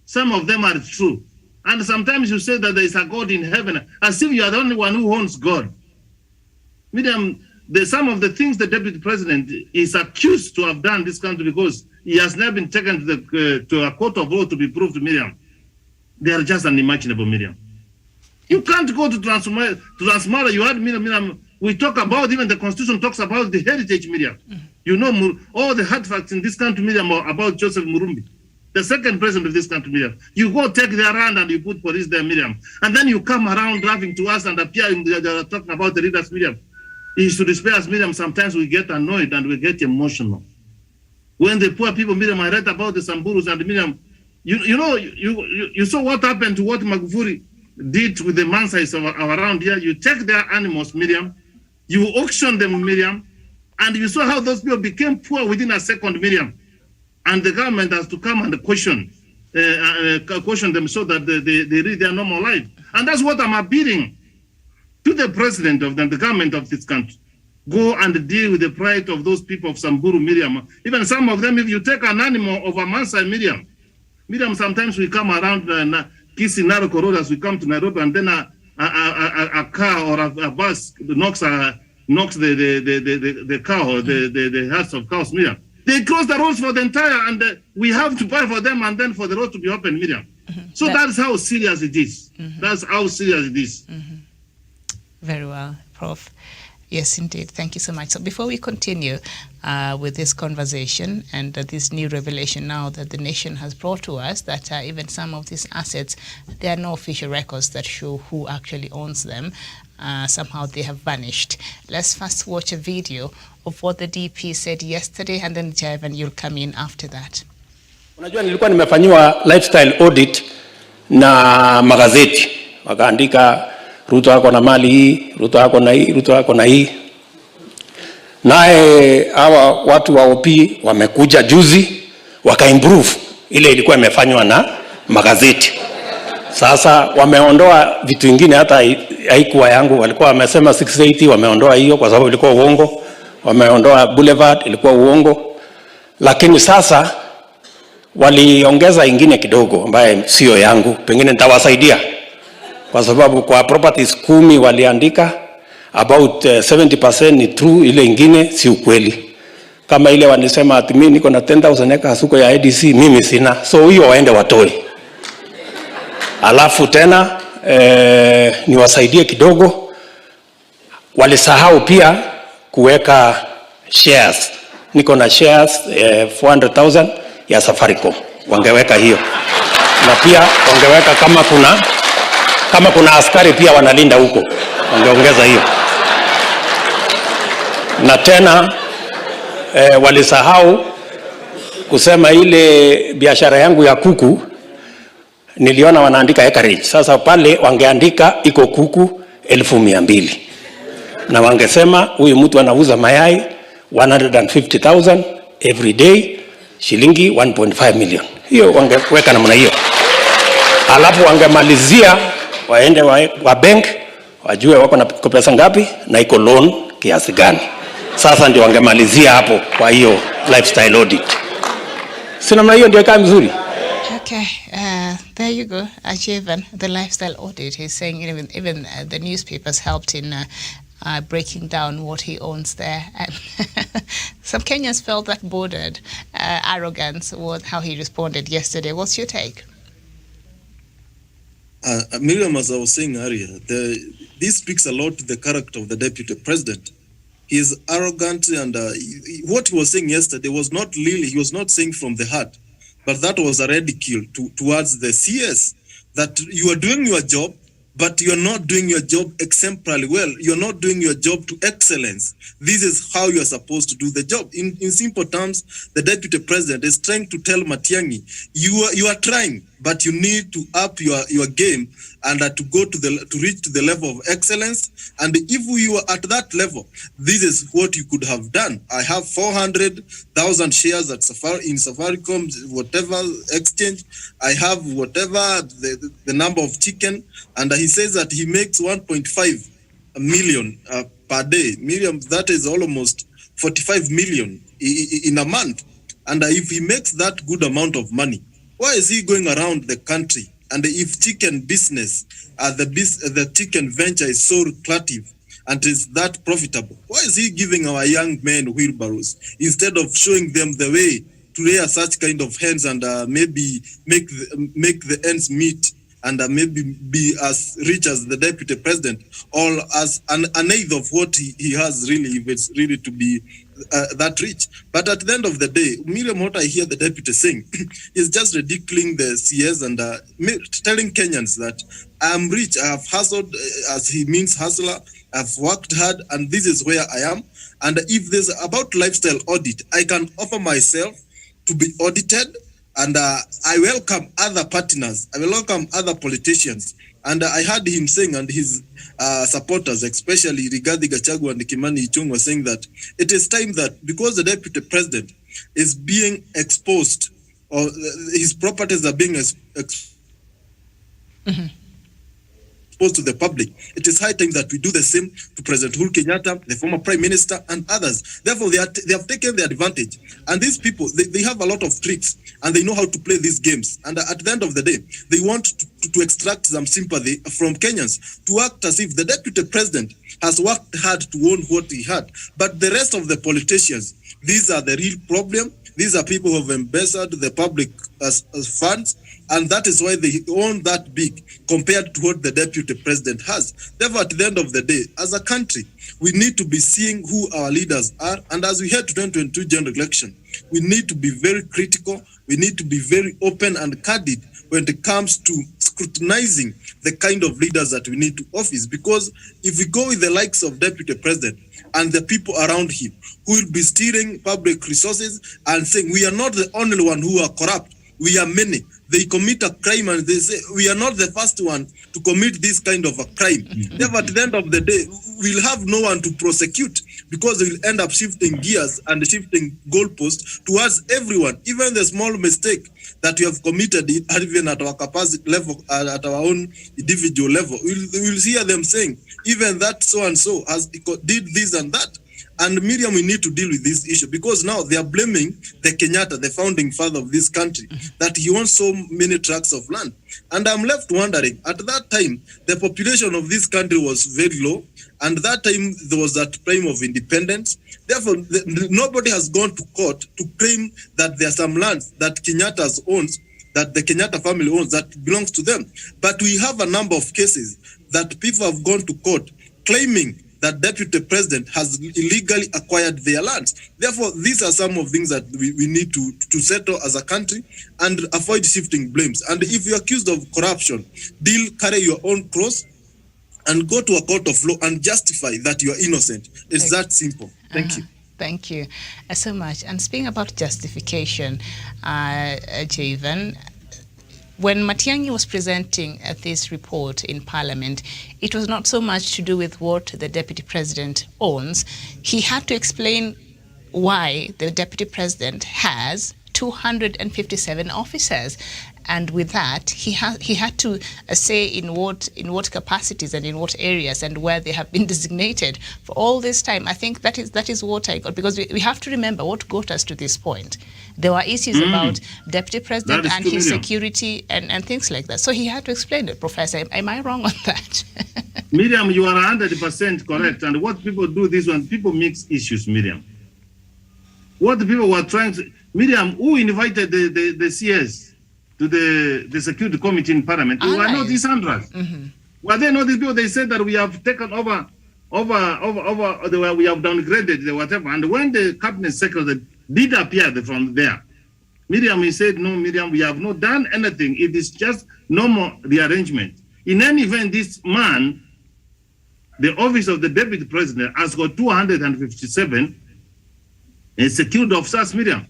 some of them are true. And sometimes you say that there is a God in heaven, as if you are the only one who owns God. Miriam, some of the things the deputy president is accused to have done in this country, because he has never been taken to a court of law to be proved, Miriam, they are just unimaginable, Miriam. You can't go to Transmara. You had Miriam. We talk about, even the Constitution talks about the heritage, Miriam. You know all the hard facts in this country, Miriam, about Joseph Murumbi, the second president of this country, Miriam. You go take their land and you put police there, Miriam. And then you come around laughing to us and appear talking about the leaders, Miriam. You should spare us, Miriam. Sometimes we get annoyed and we get emotional. When the poor people, Miriam, I read about the Samburus and Miriam, you saw what happened to what Magufuli did with the Mansais around here. You take their animals, Miriam, you auction them, Miriam, and you saw how those people became poor within a second, Miriam. And the government has to come and question them so that they lead their normal life. And that's what I'm appealing to the president of the government of this country. Go and deal with the plight of those people of Samburu, Miriam. Even some of them, if you take an animal of a Mansai, Miriam, sometimes we come around Kisii Naroko Road as we come to Nairobi, and then a car or a bus knocks the cow, the heads of cows, Miriam. They close the roads for the entire, and we have to buy for them, and then for the road to be open, Miriam. So that's how serious it is. That's how serious it is. Very well, Prof. Yes, indeed. Thank you so much. So before we continue with this conversation and this new revelation now that the nation has brought to us, that even some of these assets, there are no official records that show who actually owns them. Somehow they have vanished. Let's first watch a video of what the DP said yesterday, and then Javan, you'll come in after that. Unajua nilikuwa nimefanyiwa lifestyle audit na magazeti. Wakaandika Ruto hako na mali hii, Ruto hako na hii, Ruto hako na hii. Nae hawa watu wa OP wamekuja juzi wakaimprove ile ilikuwa imefanywa na magazeti. Sasa wameondoa vitu vingine hata haikuwa yangu. Walikuwa wamesema 680, wameondoa hiyo kwa sababu ilikuwa uongo. Wameondoa Boulevard, ilikuwa uongo. Lakini sasa waliongeza ingine kidogo ambaye sio yangu. Pengine nitawasaidia. Kwa sababu kwa properties 10 waliandika about 70% ni true, ile ingine si ukweli. Kama ile wanisema ati mimi niko na 10,000 acres huko ya IDC, mimi sina. So hiyo waende watoe. Alafu tena niwasaidie kidogo. Walisahau pia kuweka shares. Niko na shares 400,000 ya Safaricom. Wangeweka hiyo. Na pia wangeweka kama kuna askari pia wanalinda huko, wangeongeza hiyo. Na tena walisahau kusema ile biashara yangu ya kuku, niliona wanaandika acreage. Sasa pale wangeandika iko kuku 1,200. Na wangesema huyu mtu anauza mayai 150,000 every day, shilingi 1.5 million. Hiyo wangeweka namna hiyo. alafu wangemalizia waende wa bank wajue wako na pesa ngapi na iko loan kiasi gani. Sasa ndio wangemalizia hapo kwa hiyo lifestyle audit. Si namna hiyo ndio kama mzuri. Okay, there you go. Achieving the lifestyle audit. He's saying even the newspapers helped in breaking down what he owns there. And some Kenyans felt that bordered arrogance was how he responded yesterday. What's your take? Miriam, as I was saying earlier, this speaks a lot to the character of the deputy president. He is arrogant, and what he was saying yesterday was not really, he was not saying from the heart, but that was a ridicule towards the CS, that you are doing your job, but you're not doing your job exemplarily well. You're not doing your job to excellence. This is how you're supposed to do the job. In simple terms, the deputy president is trying to tell Matiang'i, you are trying, but you need to up your game and to go to reach to the level of excellence. And if you are at that level, this is what you could have done. I have 400,000 shares at in Safaricom, whatever exchange. I have whatever the number of chicken, and he says that he makes 1.5 million per day. Miriam, that is almost 45 million in a month. And if he makes that good amount of money, why is he going around the country? And if chicken business, the chicken venture is so lucrative and is that profitable, why is he giving our young men wheelbarrows instead of showing them the way to rear such kind of hens and maybe make the ends meet and maybe be as rich as the deputy president, or as an eighth of what he has really, if it's really to be that rich. But at the end of the day, Miriam, what I hear the deputy saying is just ridiculing the CS and telling Kenyans that I'm rich, I have hustled, as he means hustler, I've worked hard, and this is where I am. And if there's about lifestyle audit, I can offer myself to be audited, and I welcome other partners, I welcome other politicians. And I heard him saying, and his supporters, especially Rigathi Gachagua and Kimani Ichung'wah, saying that it is time that, because the deputy president is being exposed, or his properties are being exposed to the public, it is high time that we do the same to President Uhuru Kenyatta, the former Prime Minister, and others. Therefore, they have taken the advantage. And these people, they have a lot of tricks, and they know how to play these games. And at the end of the day, they want to extract some sympathy from Kenyans, to act as if the deputy president has worked hard to own what he had. But the rest of the politicians, these are the real problem. These are people who have embezzled the public as funds, and that is why they own that big compared to what the deputy president has. Therefore, at the end of the day, as a country, we need to be seeing who our leaders are. And as we head to 2022 general election, we need to be very critical. We need to be very open and candid when it comes to scrutinizing the kind of leaders that we need to office. Because if we go with the likes of deputy president and the people around him who will be stealing public resources and saying, we are not the only one who are corrupt, we are many. They commit a crime and they say, we are not the first one to commit this kind of a crime. Therefore, at the end of the day, we'll have no one to prosecute, because we'll end up shifting gears and shifting goalposts towards everyone. Even the small mistake that we have committed, even at our capacity level, at our own individual level, we'll hear them saying, even that so-and-so did this and that. And Miriam, we need to deal with this issue, because now they are blaming the Kenyatta, the founding father of this country, that he owns so many tracts of land. And I'm left wondering, at that time, the population of this country was very low, and that time there was that time of independence. Therefore, nobody has gone to court to claim that there are some lands that Kenyatta owns, that the Kenyatta family owns, that belongs to them. But we have a number of cases that people have gone to court claiming that deputy president has illegally acquired their lands. Therefore, these are some of things that we need to settle as a country and avoid shifting blames. And if you're accused of corruption, carry your own cross and go to a court of law and justify that you are innocent. It's that simple. Thank you. Thank you so much. And speaking about justification, Javen, when Matiang'i was presenting this report in Parliament, it was not so much to do with what the Deputy President owns. He had to explain why the Deputy President has 257 officers. And with that, he had to say in what capacities and in what areas and where they have been designated for all this time. I think that is what I got, because we have to remember what got us to this point. There were issues about Deputy President and his security and things like that. So he had to explain it. Professor, am I wrong on that? Miriam, you are 100% correct. And what people do this when people mix issues, Miriam. What the people were trying to, Miriam, who invited the CS to the Security Committee in Parliament? Were not these Andras. Were they not these people? They said that we have taken over, we have downgraded the whatever. And when the Cabinet Secretary did appear from there, Miriam, he said, no, Miriam, we have not done anything. It is just normal rearrangement. In any event, this man, the office of the Deputy President, has got 257 security officers, Miriam.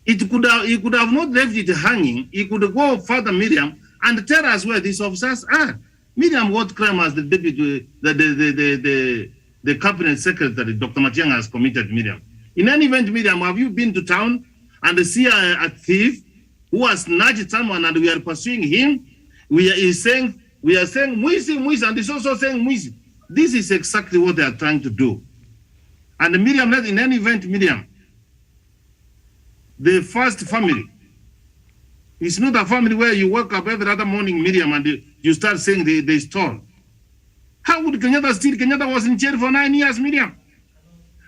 He could have not left it hanging. He could go further, Miriam, and tell us where these officers are. Miriam, what crime has the deputy, the Cabinet Secretary, Dr. Matiang'i, has committed, Miriam? In any event, Miriam, have you been to town and see a thief who has snatched someone and we are pursuing him? We are saying, Muisi, and he's also saying Muisi. This is exactly what they are trying to do. And Miriam, in any event, Miriam, the first family, it's not a family where you wake up every other morning, Miriam, and you start saying they stole. How would Kenyatta steal? Kenyatta was in jail for 9 years, Miriam.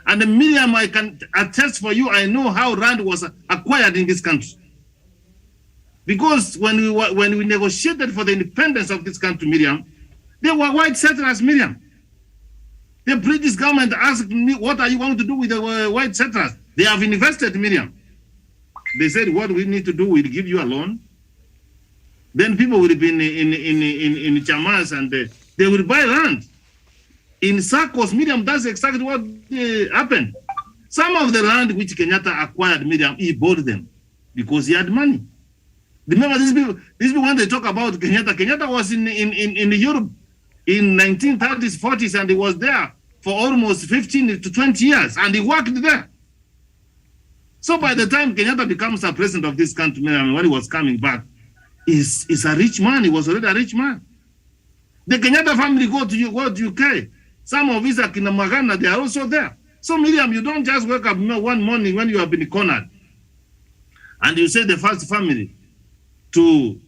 And Miriam, I can attest for you, I know how land was acquired in this country. Because when we negotiated for the independence of this country, Miriam, there were white settlers, Miriam. The British government asked me, what are you going to do with the white settlers? They have invested, Miriam. They said, what we need to do, we'll give you a loan. Then people will be in chamas and they will buy land. In circles, Miriam, that's exactly what happened. Some of the land which Kenyatta acquired, Miriam, he bought them because he had money. Remember, these people when they talk about Kenyatta was in Europe in 1930s, 40s, and he was there for almost 15 to 20 years, and he worked there. So by the time Kenyatta becomes a president of this country, when he was coming back, he's a rich man. He was already a rich man. The Kenyatta family go to UK. Some of his Akina Magana, they are also there. So Miriam, you don't just wake up one morning when you have been cornered, and you say the first family to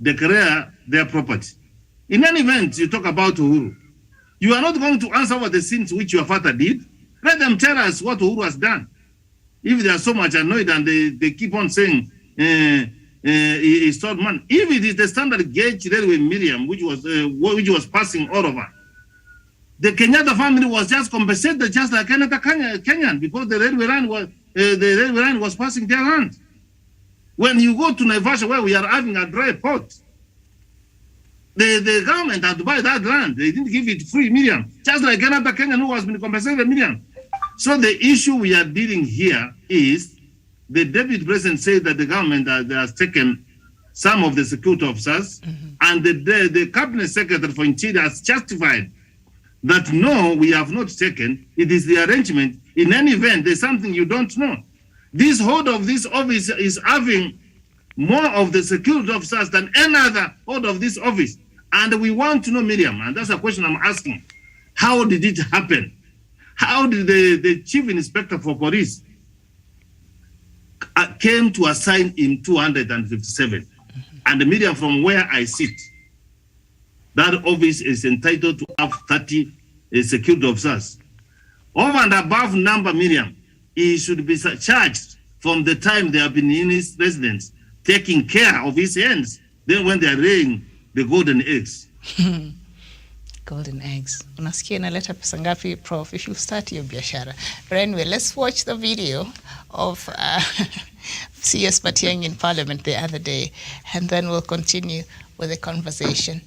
declare their property. In any event, you talk about Uhuru. You are not going to answer what the sins which your father did. Let them tell us what Uhuru has done. If they are so much annoyed and they keep on saying he stole money. If it is the standard gauge railway, Miriam, which was passing all over, the Kenyatta family was just compensated just like another Kenyan because the railway line was passing their land. When you go to Naivasha, where we are having a dry port, the government had to buy that land. They didn't give it free, Miriam. Just like another Kenyan who has been compensated, Miriam. So the issue we are dealing here is the Deputy President said that the government has taken some of the security officers, and the Cabinet Secretary for Interior has justified that no, we have not taken. It is the arrangement. In any event, there's something you don't know. This hold of this office is having more of the security officers than any other hold of this office. And we want to know, Miriam, and that's a question I'm asking. How did it happen? How did the Chief Inspector for Police came to assign him 257? And Miriam, from where I sit, that office is entitled to have 30 security officers. Over and above number, Miriam, he should be charged from the time they have been in his residence, taking care of his hands. Then when they are laying the golden eggs. Golden eggs. Unasikia inaleta pesa ngapi, Prof, if you start your biashara? But anyway, let's watch the video of CS Matiang'i in Parliament the other day, and then we'll continue with the conversation.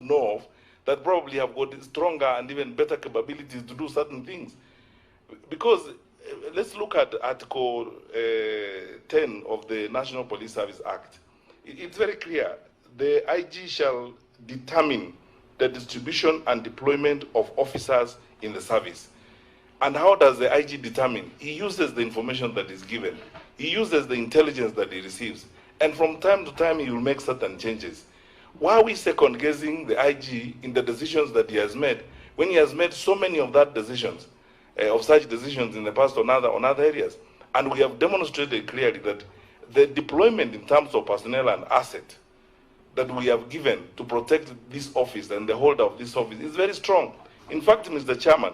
Know that probably have got stronger and even better capabilities to do certain things. Because let's look at Article 10 of the National Police Service Act. It's very clear the IG shall determine the distribution and deployment of officers in the service. And how does the IG determine? He uses the information that is given. He uses the intelligence that he receives. And from time to time, he will make certain changes. Why are we second-guessing the IG in the decisions that he has made, when he has made so many of that decisions, of such decisions in the past on other areas? And we have demonstrated clearly that the deployment in terms of personnel and asset that we have given to protect this office and the holder of this office is very strong. In fact, Mr. Chairman,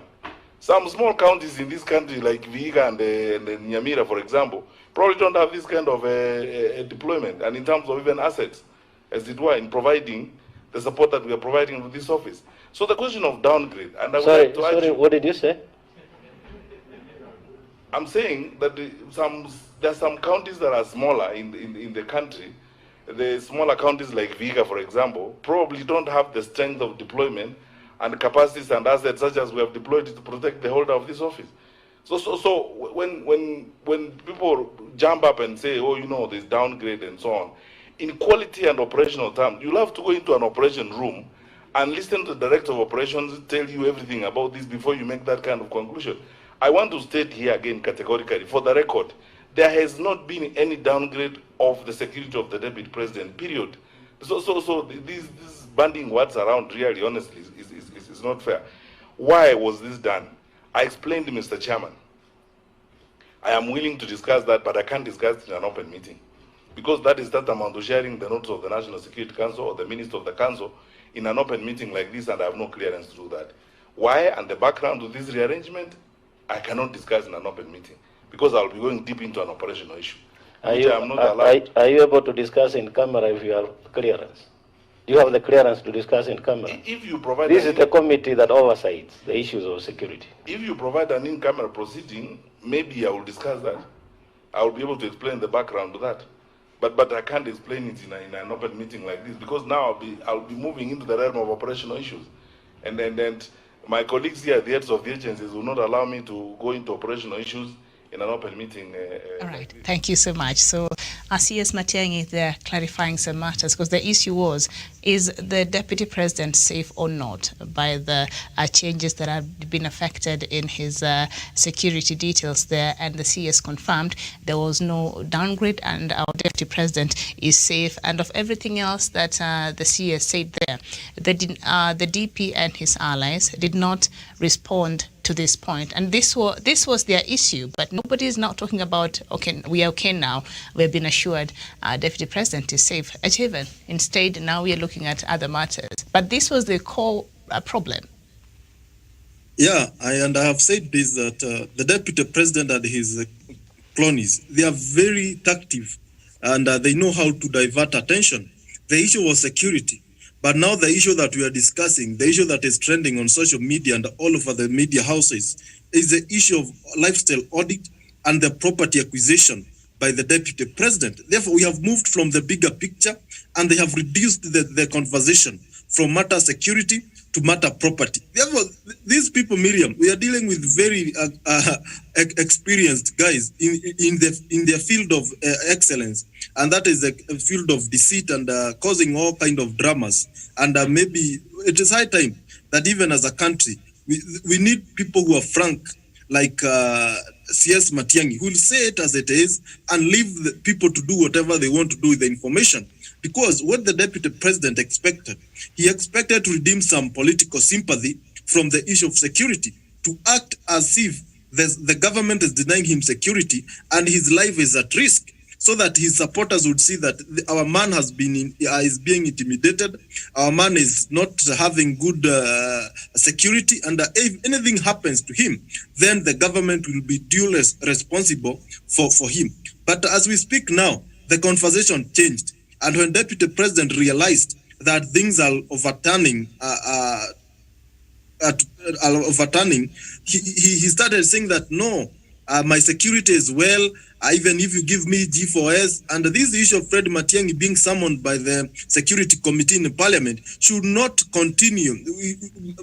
some small counties in this country, like Vihiga and Nyamira, for example, probably don't have this kind of deployment, and in terms of even assets, as it were, in providing the support that we are providing to this office. So the question of downgrade, and I would like to sorry, what did you say? I'm saying that there are some counties that are smaller in the country. The smaller counties like Vihiga, for example, probably don't have the strength of deployment and capacities and assets such as we have deployed to protect the holder of this office. So when people jump up and say, oh, you know, there's downgrade and so on, in quality and operational terms, you'll have to go into an operation room and listen to the director of operations tell you everything about this before you make that kind of conclusion. I want to state here again categorically, for the record, there has not been any downgrade of the security of the deputy president, period. So these banding words around really, honestly, is not fair. Why was this done? I explained to Mr. Chairman. I am willing to discuss that, but I can't discuss it in an open meeting, because that is tantamount to sharing the notes of the National Security Council or the Minister of the Council in an open meeting like this, and I have no clearance to do that. Why, and the background to this rearrangement, I cannot discuss in an open meeting, because I'll be going deep into an operational issue. Are you able to discuss in camera if you have clearance? Do you have the clearance to discuss in camera? If you provide this is the committee that oversees the issues of security. If you provide an in-camera proceeding, maybe I will discuss that. I will be able to explain the background to that. But I can't explain it in an open meeting like this, because now I'll be moving into the realm of operational issues. And then my colleagues here, the heads of the agencies, will not allow me to go into operational issues in an open meeting. All right, thank you so much. So CS Matiang'i there clarifying some matters, because the issue was, is the deputy president safe or not by the changes that have been affected in his security details there, and the CS confirmed there was no downgrade and our deputy president is safe. And of everything else that the CS said there, the DP and his allies did not respond to this point, and this was their issue. But nobody is now talking about, okay, we are okay now, we've been assured deputy president is safe. Achievement. Instead, now we are looking at other matters. But this was the core problem. Yeah, I have said this, that the deputy president and his cronies, they are very tactive, and they know how to divert attention. The issue was security. But now the issue that we are discussing, the issue that is trending on social media and all over the media houses, is the issue of lifestyle audit and the property acquisition by the deputy president. Therefore, we have moved from the bigger picture, and they have reduced the conversation from matter security to matter property. Therefore, these people, Miriam, we are dealing with very experienced guys in their field of excellence, and that is the field of deceit and causing all kind of dramas. And maybe it is high time that even as a country, we need people who are frank, like CS Matiang'i, who will say it as it is and leave the people to do whatever they want to do with the information. Because what the deputy president expected, he expected to redeem some political sympathy from the issue of security, to act as if the government is denying him security and his life is at risk, so that his supporters would see that our man is being intimidated, our man is not having good security, and if anything happens to him, then the government will be duly responsible for him. But as we speak now, the conversation changed. And when Deputy President realized that things are overturning, he started saying that, no, my security is well, even if you give me G4S. And this issue of Fred Matiang'i being summoned by the Security Committee in Parliament should not continue.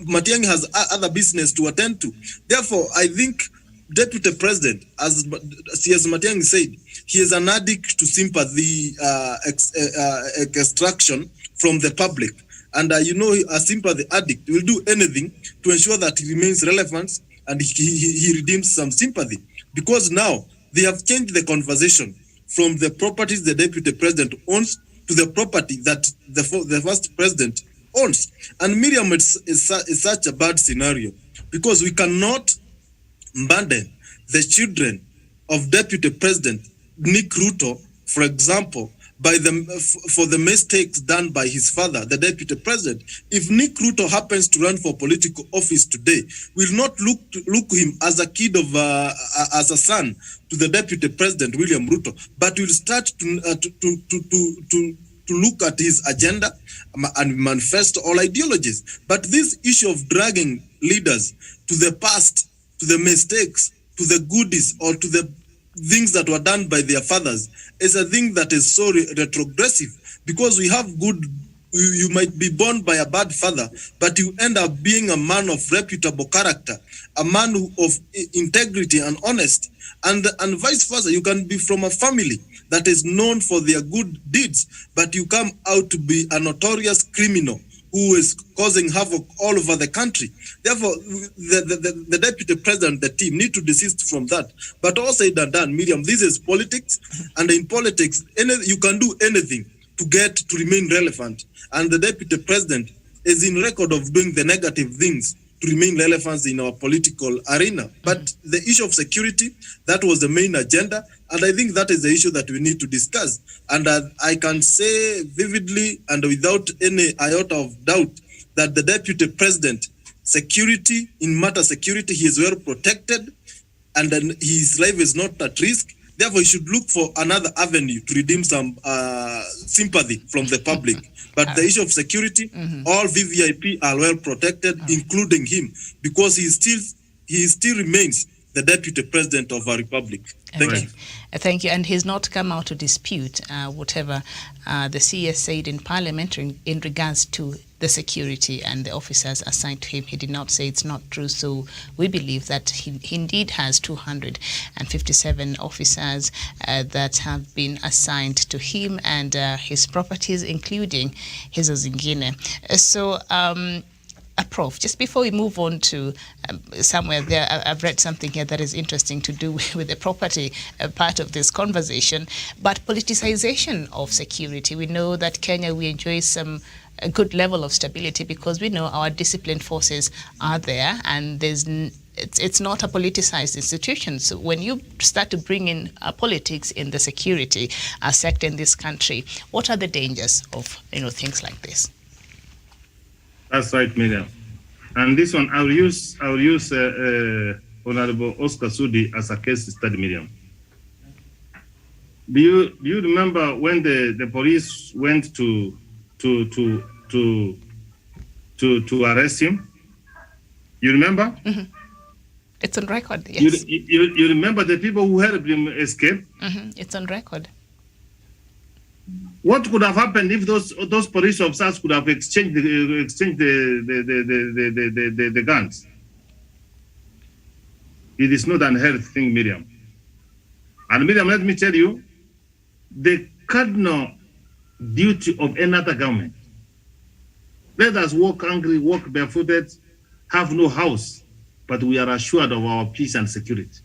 Matiang'i has other business to attend to. Therefore, I think Deputy President, as CS Matiang'i said, he is an addict to sympathy extraction from the public. And a sympathy addict will do anything to ensure that he remains relevant and he redeems some sympathy. Because now they have changed the conversation from the properties the deputy president owns to the property that the first president owns. And Miriam, is such a bad scenario because we cannot burden the children of Deputy President Nick Ruto, for example, for the mistakes done by his father, the Deputy President. If Nick Ruto happens to run for political office today, we'll not look him as a kid of as a son to the Deputy President William Ruto, but we'll start to look at his agenda and manifest all ideologies. But this issue of dragging leaders to the past, to the mistakes, to the goodies, or to the things that were done by their fathers is a thing that is so retrogressive, because we have you might be born by a bad father, but you end up being a man of reputable character, a man of integrity and honesty, and vice versa. You can be from a family that is known for their good deeds, but you come out to be a notorious criminal who is causing havoc all over the country. Therefore, the deputy president, the team, need to desist from that. But also said and done, Miriam, this is politics, and in politics, you can do anything to remain relevant. And the deputy president is in record of doing the negative things to remain relevant in our political arena. But the issue of security, that was the main agenda. And I think that is the issue that we need to discuss. And I can say vividly and without any iota of doubt that the deputy president, security, in matter security, he is well protected and his life is not at risk. Therefore, he should look for another avenue to redeem some sympathy from the public. But the issue of security, all VVIP are well protected, including him, because he still remains the deputy president of our republic. Thank you. Thank you. And he's not come out to dispute whatever the CS said in Parliament in regards to the security and the officers assigned to him. He did not say it's not true. So we believe that he indeed has 257 officers that have been assigned to him and his properties, including his Zingine. So, Prof, just before we move on to somewhere there, I've read something here that is interesting to do with the property part of this conversation, but politicization of security. We know that Kenya, we enjoy a good level of stability because we know our disciplined forces are there, and it's not a politicized institution. So when you start to bring in politics in the security sector in this country, what are the dangers of things like this? That's right, Miriam. And this one, I'll use Honorable Oscar Sudi as a case study, Miriam. Do you remember when the police went to arrest him? You remember? Mm-hmm. It's on record. Yes. You remember the people who helped him escape? Mm-hmm. It's on record. What could have happened if those police officers could have exchanged the guns? It is not an unheard thing, Miriam. And Miriam, let me tell you, the cardinal duty of another government. Let us walk angry, walk barefooted, have no house, but we are assured of our peace and security.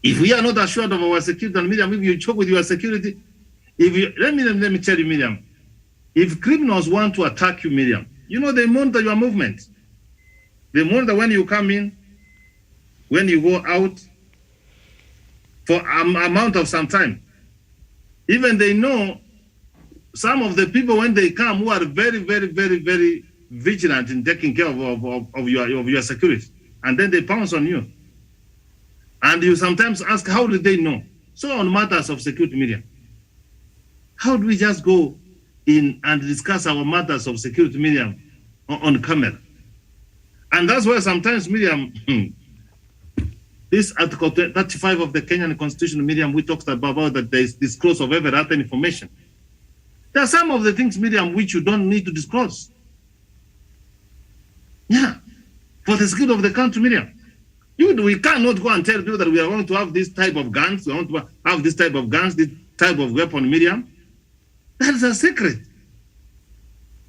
If we are not assured of our security, and Miriam, if you choke with your security, let me tell you, Miriam, if criminals want to attack you, Miriam, they monitor your movement. They monitor when you come in, when you go out, for an amount of some time. Even they know some of the people when they come who are very, very, very, very vigilant in taking care of your security, and then they pounce on you. And you sometimes ask, how did they know? So on matters of security, Miriam, how do we just go in and discuss our matters of security, Miriam, on camera? And that's why sometimes, Miriam, this Article 35 of the Kenyan Constitution, Miriam, we talked about that there is disclosure of every other information. There are some of the things, Miriam, which you don't need to disclose. Yeah, for the security of the country, Miriam. We cannot go and tell people that we are going to have this type of guns, we want to have this type of guns, this type of weapon, Miriam. That's a secret.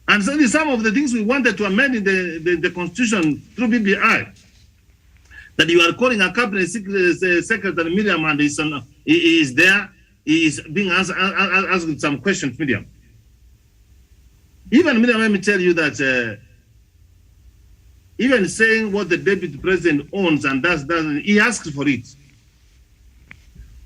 And so some of the things we wanted to amend in the constitution through BBI, that you are calling a cabinet secretary, Miriam, and he is there, he is being asked some questions, Miriam. Even, Miriam, let me tell you that even saying what the deputy president owns and doesn't, he asks for it.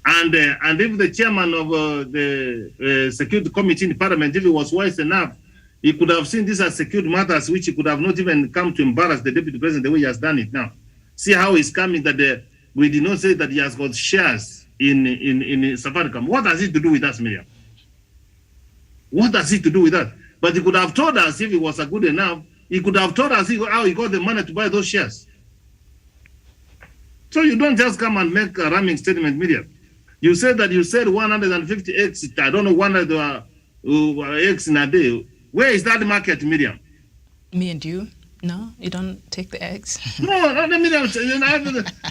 And if the chairman of the security committee in parliament, if he was wise enough, he could have seen these as security matters, which he could have not even come to embarrass the deputy president the way he has done it now. See how he's coming that we did not say that he has got shares in Safaricom. What has it to do with us, Miriam? What has it to do with that? But he could have told us if he was a good enough, he could have told us how he got the money to buy those shares. So you don't just come and make a rhyming statement, Miriam. You said that you said 150x, I don't know, 100x in a day. Where is that market, Miriam? Me and you? No, you don't take the eggs. No, Miriam.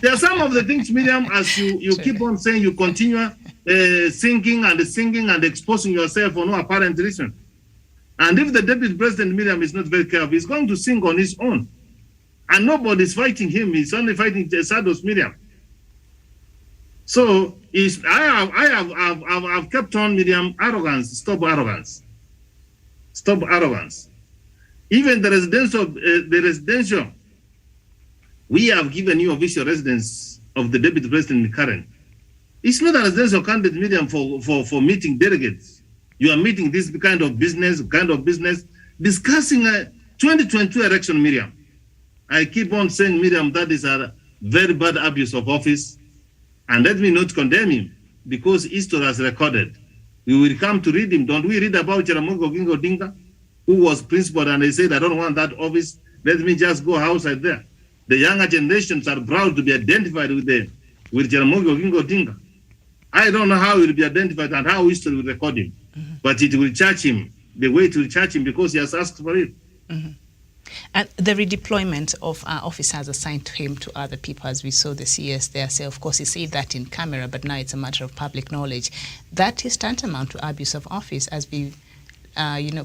There are some of the things, Miriam, as you keep on saying, you continue singing and exposing yourself for no apparent reason. And if the deputy president, Miriam, is not very careful, he's going to sing on his own. And nobody's fighting him. He's only fighting Sados, Miriam. So I've kept on, Miriam, arrogance. Stop arrogance. Stop arrogance. Even the residential, we have given you official residence of the deputy president in current. It's not a residential candidate, Miriam, for meeting delegates. You are meeting this kind of business, discussing a 2022 election, Miriam. I keep on saying, Miriam, that is a very bad abuse of office. And let me not condemn him, because history has recorded. We will come to read him. Don't we read about Jaramogi Oginga Odinga, who was principal, and they said, I don't want that office. Let me just go outside there. The younger generations are proud to be identified with Jaramogi Oginga Odinga. I don't know how he will be identified and how history will record him, but it will charge him the way it will charge him because he has asked for it. And the redeployment of officers assigned to him to other people, as we saw the CS there say, of course, he said that in camera, but now it's a matter of public knowledge. That is tantamount to abuse of office, as we,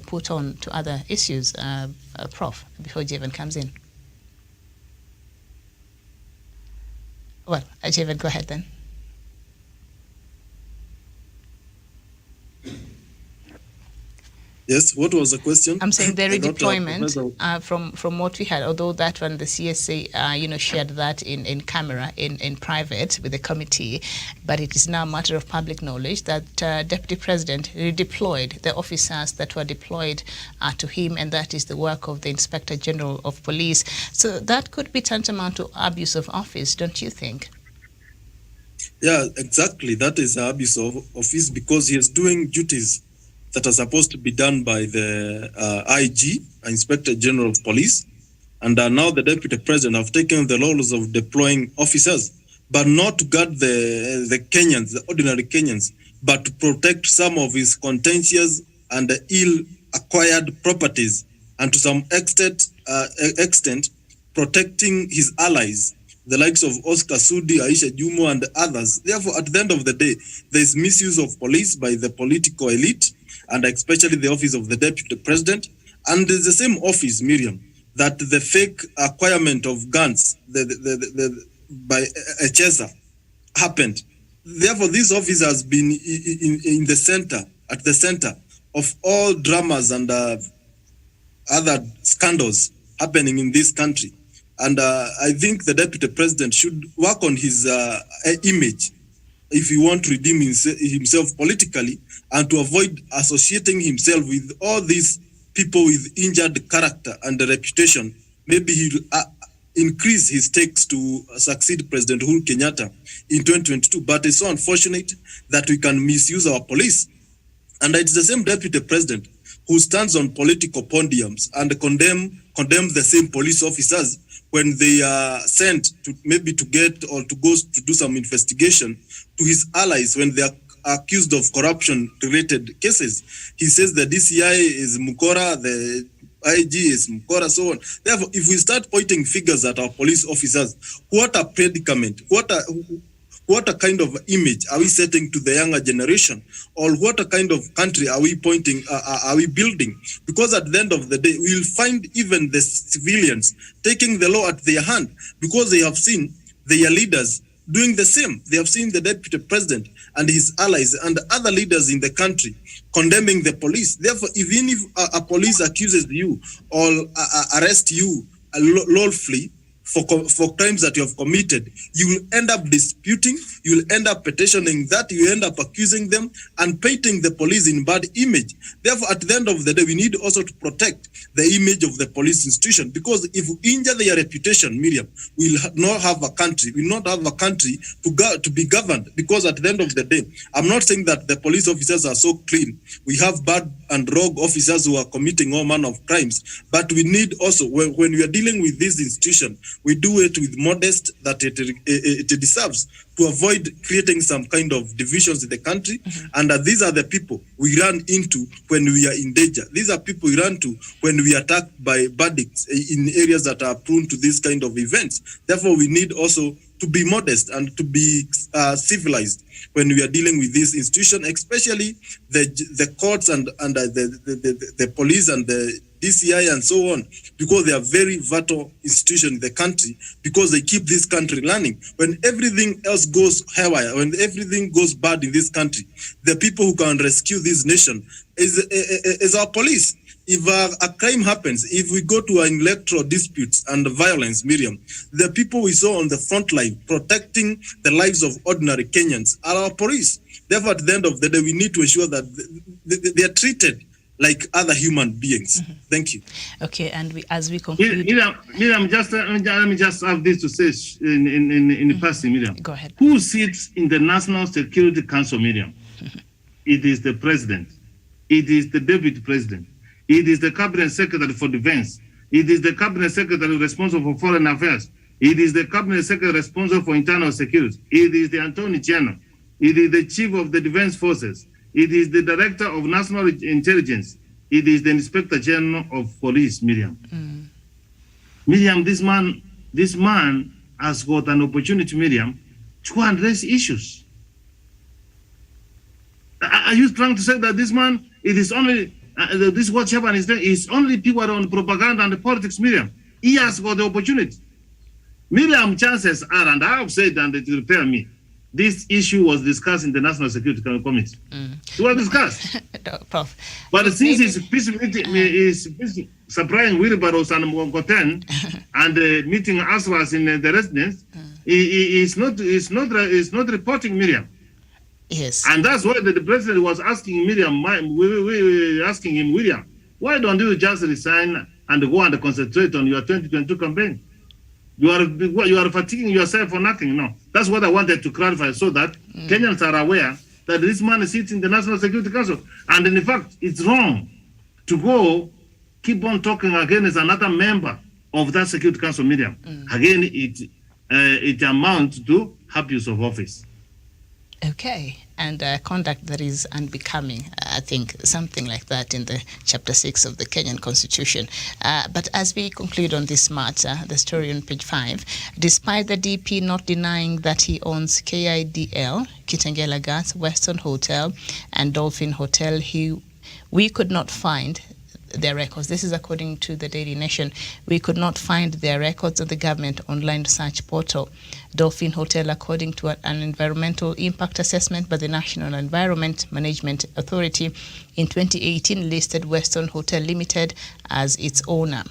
put on to other issues, Prof, before Javen comes in. Well, Javen, go ahead then. Yes, what was the question? I'm saying the redeployment from what we had, although that one, the CSA, shared that in camera, in private with the committee, but it is now a matter of public knowledge that Deputy President redeployed the officers that were deployed to him, and that is the work of the Inspector General of Police. So that could be tantamount to abuse of office, don't you think? Yeah, exactly. That is abuse of office because he is doing duties that are supposed to be done by the IG, Inspector General of Police, and now the Deputy President have taken the roles of deploying officers, but not to guard the Kenyans, the ordinary Kenyans, but to protect some of his contentious and ill-acquired properties, and to some extent protecting his allies, the likes of Oscar Sudi, Aisha Jumo, and others. Therefore, at the end of the day, there is misuse of police by the political elite, and especially the office of the Deputy President. And it's the same office, Miriam, that the fake acquirement of guns by Echesa happened. Therefore, this office has been in the center, at the center of all dramas and other scandals happening in this country. And I think the Deputy President should work on his image if he wants to redeem himself politically, and to avoid associating himself with all these people with injured character and reputation. Maybe he'll increase his stakes to succeed President Uhuru Kenyatta in 2022. But it's so unfortunate that we can misuse our police. And it's the same Deputy President who stands on political podiums and condemn the same police officers when they are sent to maybe to get or to go to do some investigation to his allies when they are accused of corruption-related cases. He says the DCI is Mukora, the IG is Mukora, so on. Therefore, if we start pointing figures at our police officers, what a predicament, what what a kind of image are we setting to the younger generation, or what a kind of country are we building? Because at the end of the day, we'll find even the civilians taking the law at their hand, because they have seen their leaders doing the same. They have seen the deputy president and his allies and other leaders in the country condemning the police. Therefore, even if a police accuses you or arrest you lawfully for crimes that you have committed, you will end up disputing, you will end up petitioning that, you end up accusing them and painting the police in bad image. Therefore, at the end of the day, we need also to protect the image of the police institution, because if we injure their reputation, Miriam, we will not have a country. We will not have a country to be governed, because at the end of the day, I'm not saying that the police officers are so clean. We have bad and rogue officers who are committing all manner of crimes, but we need also, when we are dealing with this institution, we do it with modest that it deserves, to avoid creating some kind of divisions in the country. And these are the people we run into when we are in danger. These are people we run to when we are attacked by bandits in areas that are prone to this kind of events. Therefore, we need also to be modest and to be civilized when we are dealing with this institution, especially the courts and the police and the DCI and so on, because they are very vital institutions in the country, because they keep this country running. When everything else goes haywire, when everything goes bad in this country, the people who can rescue this nation is our police. If a crime happens, if we go to an electoral disputes and violence, Miriam, the people we saw on the front line protecting the lives of ordinary Kenyans are our police. Therefore, at the end of the day, we need to ensure that they are treated like other human beings. Thank you. Okay, and as we conclude, Miriam, let me just have this to say in the passing, Miriam. Go ahead. Who sits in the National Security Council, Miriam? It is the president. It is the deputy president. It is the cabinet secretary for defense. It is the cabinet secretary responsible for foreign affairs. It is the cabinet secretary responsible for internal security. It is the attorney general. It is the chief of the defense forces. It is the director of national intelligence. It is the inspector general of police, Miriam. Miriam, this man has got an opportunity, Miriam, to address issues. Are you trying to say that this man, it is only, this what Shaban is doing, is only people on propaganda and politics, Miriam? He has got the opportunity. Miriam, chances are, and I have said, and it will repair me, this issue was discussed in the National Security Committee. It was discussed. Prof. But since his peace meeting is supplying wheelbarrows and Mongoten and meeting Aswas in the residence, he is not reporting, Miriam. Yes. And that's why the president was asking Miriam, we asking him, William, why don't you just resign and go and concentrate on your 2022 campaign? You are fatiguing yourself for nothing. No, that's what I wanted to clarify, so that Kenyans are aware that this man sits in the National Security Council, and in fact, it's wrong to go keep on talking against another member of that Security Council, Miriam. Again, it amounts to abuse of office. Okay, and conduct that is unbecoming, I think something like that in the chapter 6 of the Kenyan Constitution. But as we conclude on this matter, the story on page 5, despite the DP not denying that he owns KIDL, Kitengela Gas, Western Hotel, and Dolphin Hotel, we could not find their records. This is according to the Daily Nation. We could not find their records on the government online search portal. Dolphin Hotel, according to an environmental impact assessment by the National Environment Management Authority in 2018, listed Western Hotel Limited as its owner.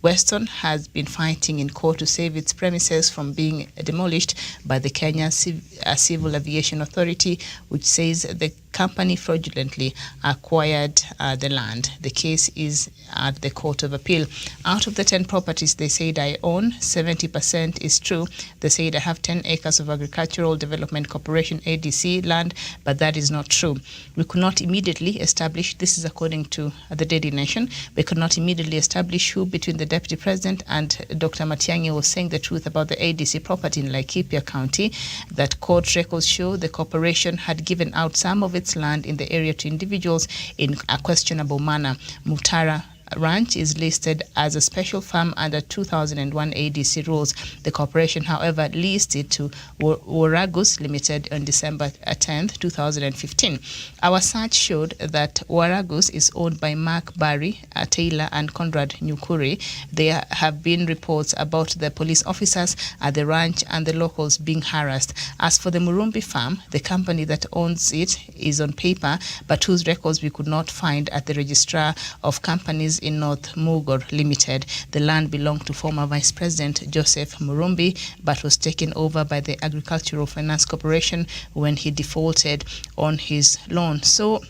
Western has been fighting in court to save its premises from being demolished by the Kenya Civil Aviation Authority, which says the company fraudulently acquired the land. The case is at the Court of Appeal. Out of the 10 properties they said I own, 70% is true. They said I have 10 acres of Agricultural Development Corporation, ADC, land, but that is not true. We could not immediately establish, this is according to the Daily Nation, we could not immediately establish who between the Deputy President and Dr. Matiang'i was saying the truth about the ADC property in Laikipia County. That court records show the corporation had given out some of its land in the area to individuals in a questionable manner. Mutara Ranch is listed as a special farm under 2001 ADC rules. The corporation, however, leased it to Waragus Limited on December 10th, 2015. Our search showed that Waragus is owned by Mark Barry, Taylor, and Conrad Nyukuri. There have been reports about the police officers at the ranch and the locals being harassed. As for the Murumbi farm, the company that owns it is on paper, but whose records we could not find at the Registrar of Companies in North Mugor Limited. The land belonged to former Vice President Joseph Murumbi, but was taken over by the Agricultural Finance Corporation when he defaulted on his loan. So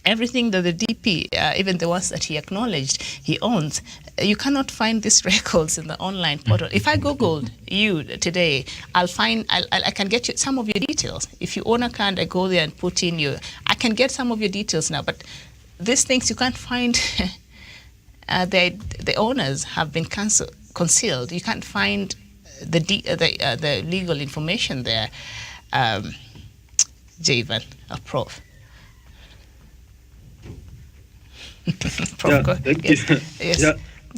everything that the DP, even the ones that he acknowledged he owns, you cannot find these records in the online portal. If I Googled you today, I can get you some of your details. If you own a car and I go there and put in I can get some of your details now, but these things you can't find. The owners have been concealed. You can't find the legal information there. Javan, Prof. Prof, thank you. Yes. Yeah.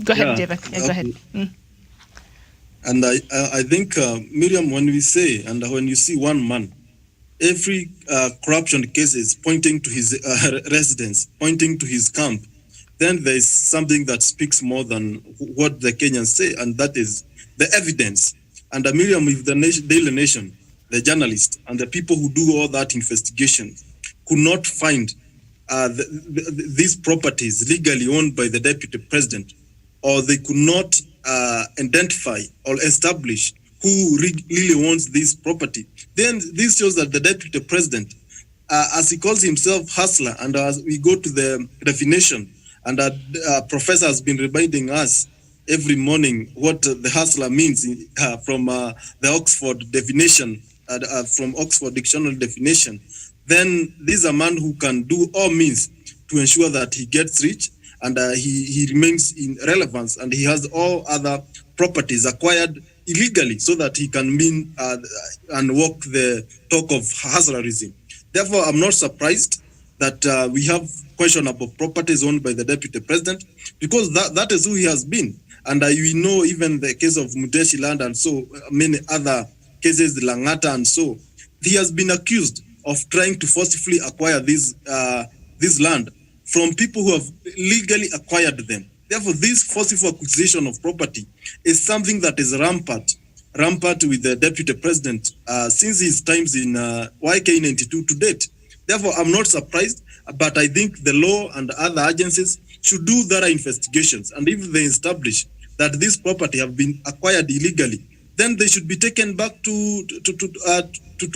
Go ahead, Javan. Go ahead. And I think, Miriam, when we say and when you see one man, every corruption case is pointing to his residence, pointing to his camp, then there is something that speaks more than what the Kenyans say, and that is the evidence. And Miriam, if the Daily Nation, the journalists, and the people who do all that investigation could not find these properties legally owned by the deputy president, or they could not identify or establish who really owns this property, then this shows that the deputy president, as he calls himself hustler, and as we go to the definition, and professor has been reminding us every morning what the hustler means from the Oxford definition, from Oxford Dictionary definition, then this is a man who can do all means to ensure that he gets rich and he remains in relevance, and he has all other properties acquired illegally so that he can mean and walk the talk of hustlerism. Therefore, I'm not surprised that we have questionable properties owned by the deputy president, because that is who he has been. And we know even the case of Muteshi land and so many other cases, Langata and so, he has been accused of trying to forcibly acquire this land from people who have legally acquired them. Therefore, this forcible acquisition of property is something that is rampant with the deputy president since his times in YK92 to date. Therefore, I'm not surprised, but I think the law and other agencies should do thorough investigations. And if they establish that this property have been acquired illegally, then they should be taken back to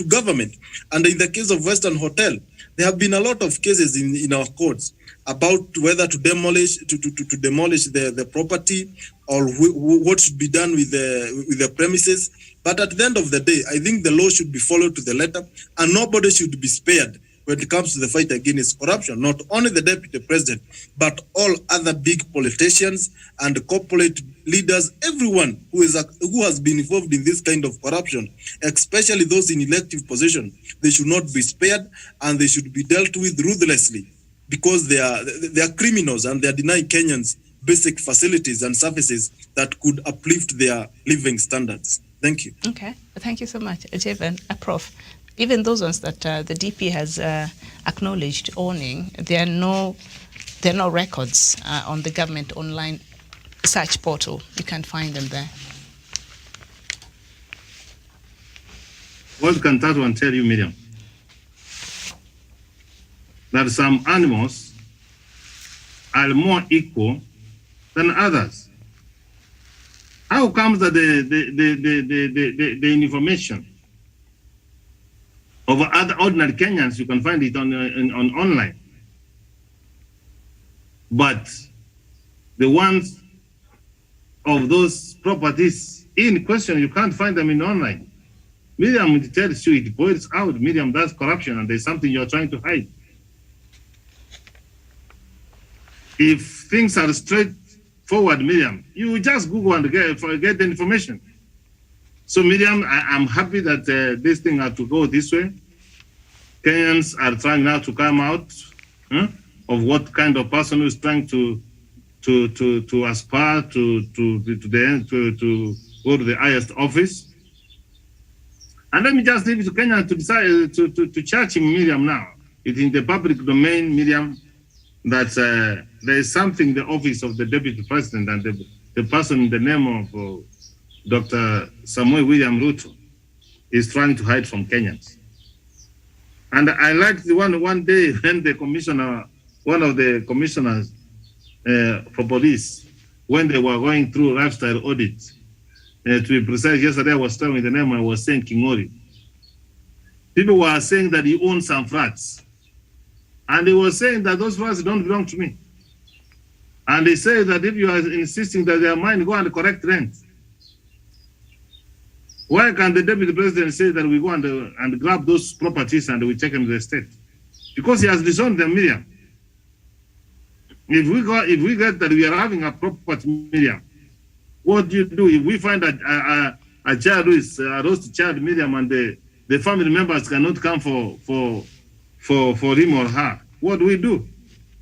government. And in the case of Western Hotel, there have been a lot of cases in our courts about whether to demolish the property or what should be done with the premises. But at the end of the day, I think the law should be followed to the letter, and nobody should be spared when it comes to the fight against corruption. Not only the deputy president, but all other big politicians and corporate leaders, everyone who has been involved in this kind of corruption, especially those in elective position, they should not be spared, and they should be dealt with ruthlessly, because they are criminals and they are denying Kenyans basic facilities and services that could uplift their living standards. Thank you. Okay, thank you so much, Javan. Prof, even those ones that the DP has acknowledged owning, there are no records on the government online search portal. You can't find them there. What can that one tell you, Miriam? That some animals are more equal than others. How comes that the information of other ordinary Kenyans, you can find it on online, but the ones of those properties in question, you can't find them in online? Miriam, it tells you, it boils out, Miriam, that's corruption, and there's something you're trying to hide. If things are straightforward, Miriam, you just Google and get the information. So, Miriam, I'm happy that this thing had to go this way. Kenyans are trying now to come out of what kind of person who is trying to to aspire to the end to go to the highest office. And let me just leave it to Kenya to decide to charge him, Miriam, now. It's in the public domain, Miriam, that there is something the office of the deputy president and the person in the name of Dr. Samuel William Ruto is trying to hide from Kenyans. And I liked the one day when the commissioner, one of the commissioners for police, when they were going through lifestyle audits, to be precise, yesterday I was telling the name, I was saying Kingori. People were saying that he owns some flats. And he was saying that those flats don't belong to me. And he said that if you are insisting that they are mine, go and correct rent. Why can the deputy president say that we go and grab those properties and we take them to the state? Because he has disowned them, Miriam. If we get that we are having a property, Miriam, what do you do? If we find a child who is a lost child, Miriam, and the family members cannot come for him or her, what do?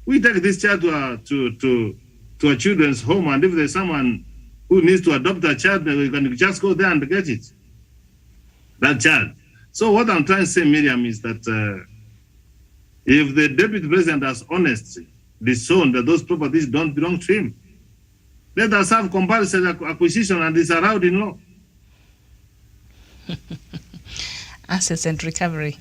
We take this child to a children's home, and if there's someone who needs to adopt a child, we can just go there and get it. That child. So what I'm trying to say, Miriam, is that if the deputy president has honestly disowned that those properties don't belong to him, let us have compulsory acquisition and it's allowed in law. Assets and recovery.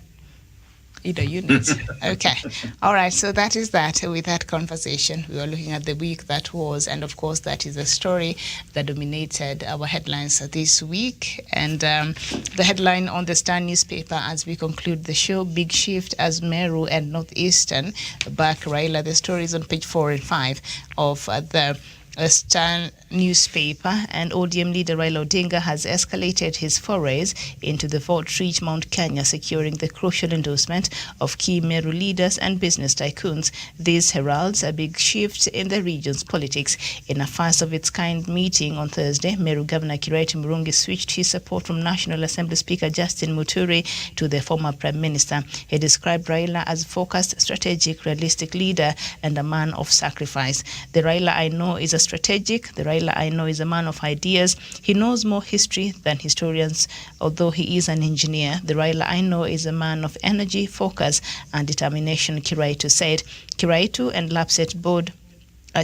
Units. Okay. All right. So that is that. With that conversation, we were looking at the week that was, and of course, that is a story that dominated our headlines this week. And the headline on the Star newspaper as we conclude the show: big shift as Meru and Northeastern back Raila. The story is on page 4 and 5 of the Star newspaper. And ODM leader Raila Odinga has escalated his forays into the vote-rich Mount Kenya, securing the crucial endorsement of key Meru leaders and business tycoons. This heralds a big shift in the region's politics. In a first-of-its-kind meeting on Thursday, Meru Governor Kiraitu Murungi switched his support from National Assembly Speaker Justin Muturi to the former Prime Minister. He described Raila as a focused, strategic, realistic leader and a man of sacrifice. The Raila I know is a strategic. The Raila I know is a man of ideas. He knows more history than historians, although he is an engineer. The Raila I know is a man of energy, focus, and determination, Kiraitu said. Kiraitu and LAPSSET board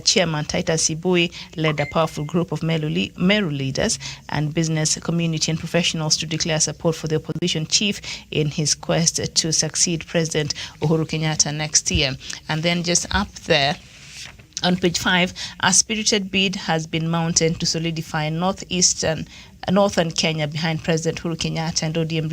Chairman Titus Sibui led a powerful group of Meru leaders and business community and professionals to declare support for the opposition chief in his quest to succeed President Uhuru Kenyatta next year. And then just up there, on page 5, a spirited bid has been mounted to solidify northern Kenya behind President Uhuru Kenyatta and ODM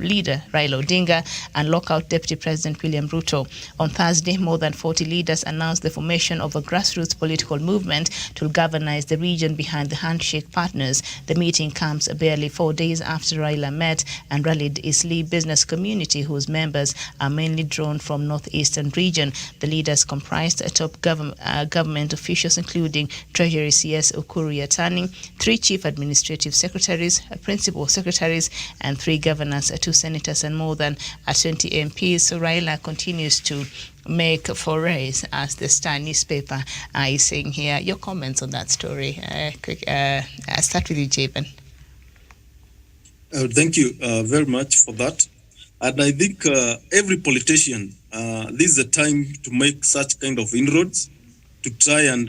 leader Raila Odinga and lockout Deputy President William Ruto. On Thursday, more than 40 leaders announced the formation of a grassroots political movement to galvanize the region behind the handshake partners. The meeting comes barely 4 days after Raila met and rallied Eastleigh business community, whose members are mainly drawn from northeastern region. The leaders comprised top government officials, including Treasury CS Ukuru Yatani, 3 chief administrators, secretaries, principal secretaries, and 3 governors, 2 senators, and more than 20 MPs. So Raila continues to make forays, as the Star newspaper is saying here. Your comments on that story? I'll start with you, Jabin. Thank you very much for that. And I think every politician, this is a time to make such kind of inroads, to try and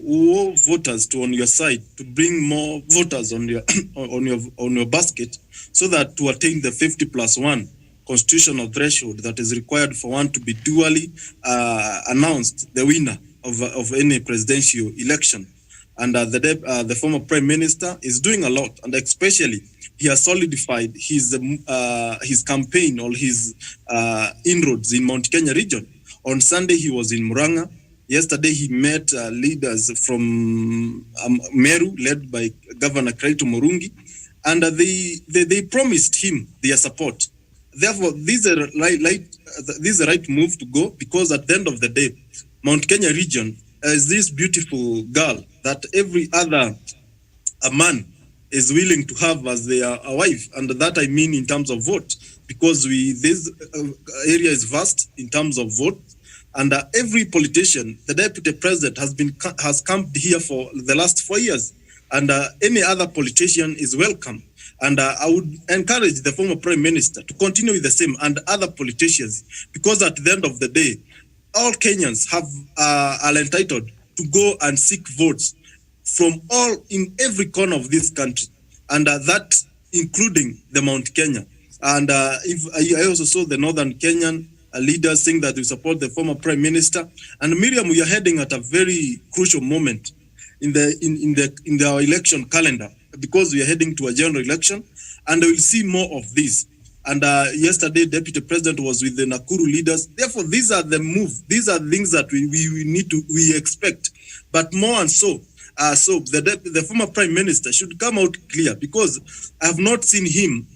woo voters to on your side, to bring more voters on your on your basket, so that to attain the 50+1 constitutional threshold that is required for one to be duly announced the winner of any presidential election. And the former Prime Minister is doing a lot, and especially he has solidified his campaign or his inroads in Mount Kenya region. On Sunday, he was in Murang'a. Yesterday, he met leaders from Meru, led by Governor Kiraitu Murungi, and they promised him their support. Therefore, this is the right move to go, because at the end of the day, Mount Kenya region is this beautiful girl that every other man is willing to have as their wife, and that I mean in terms of vote, because this area is vast in terms of vote. And every politician, the deputy president has camped here for the last 4 years. And any other politician is welcome. And I would encourage the former prime minister to continue with the same, and other politicians, because at the end of the day, all Kenyans are entitled to go and seek votes from in every corner of this country, and that including the Mount Kenya. And I also saw the Northern Kenyan leaders saying that we support the former prime minister. And Miriam, we are heading at a very crucial moment in our election calendar, because we are heading to a general election, and we'll see more of this. And yesterday, Deputy President was with the Nakuru leaders. Therefore, these are the moves. These are things that we expect. But more and so the former Prime Minister should come out clear, because I have not seen him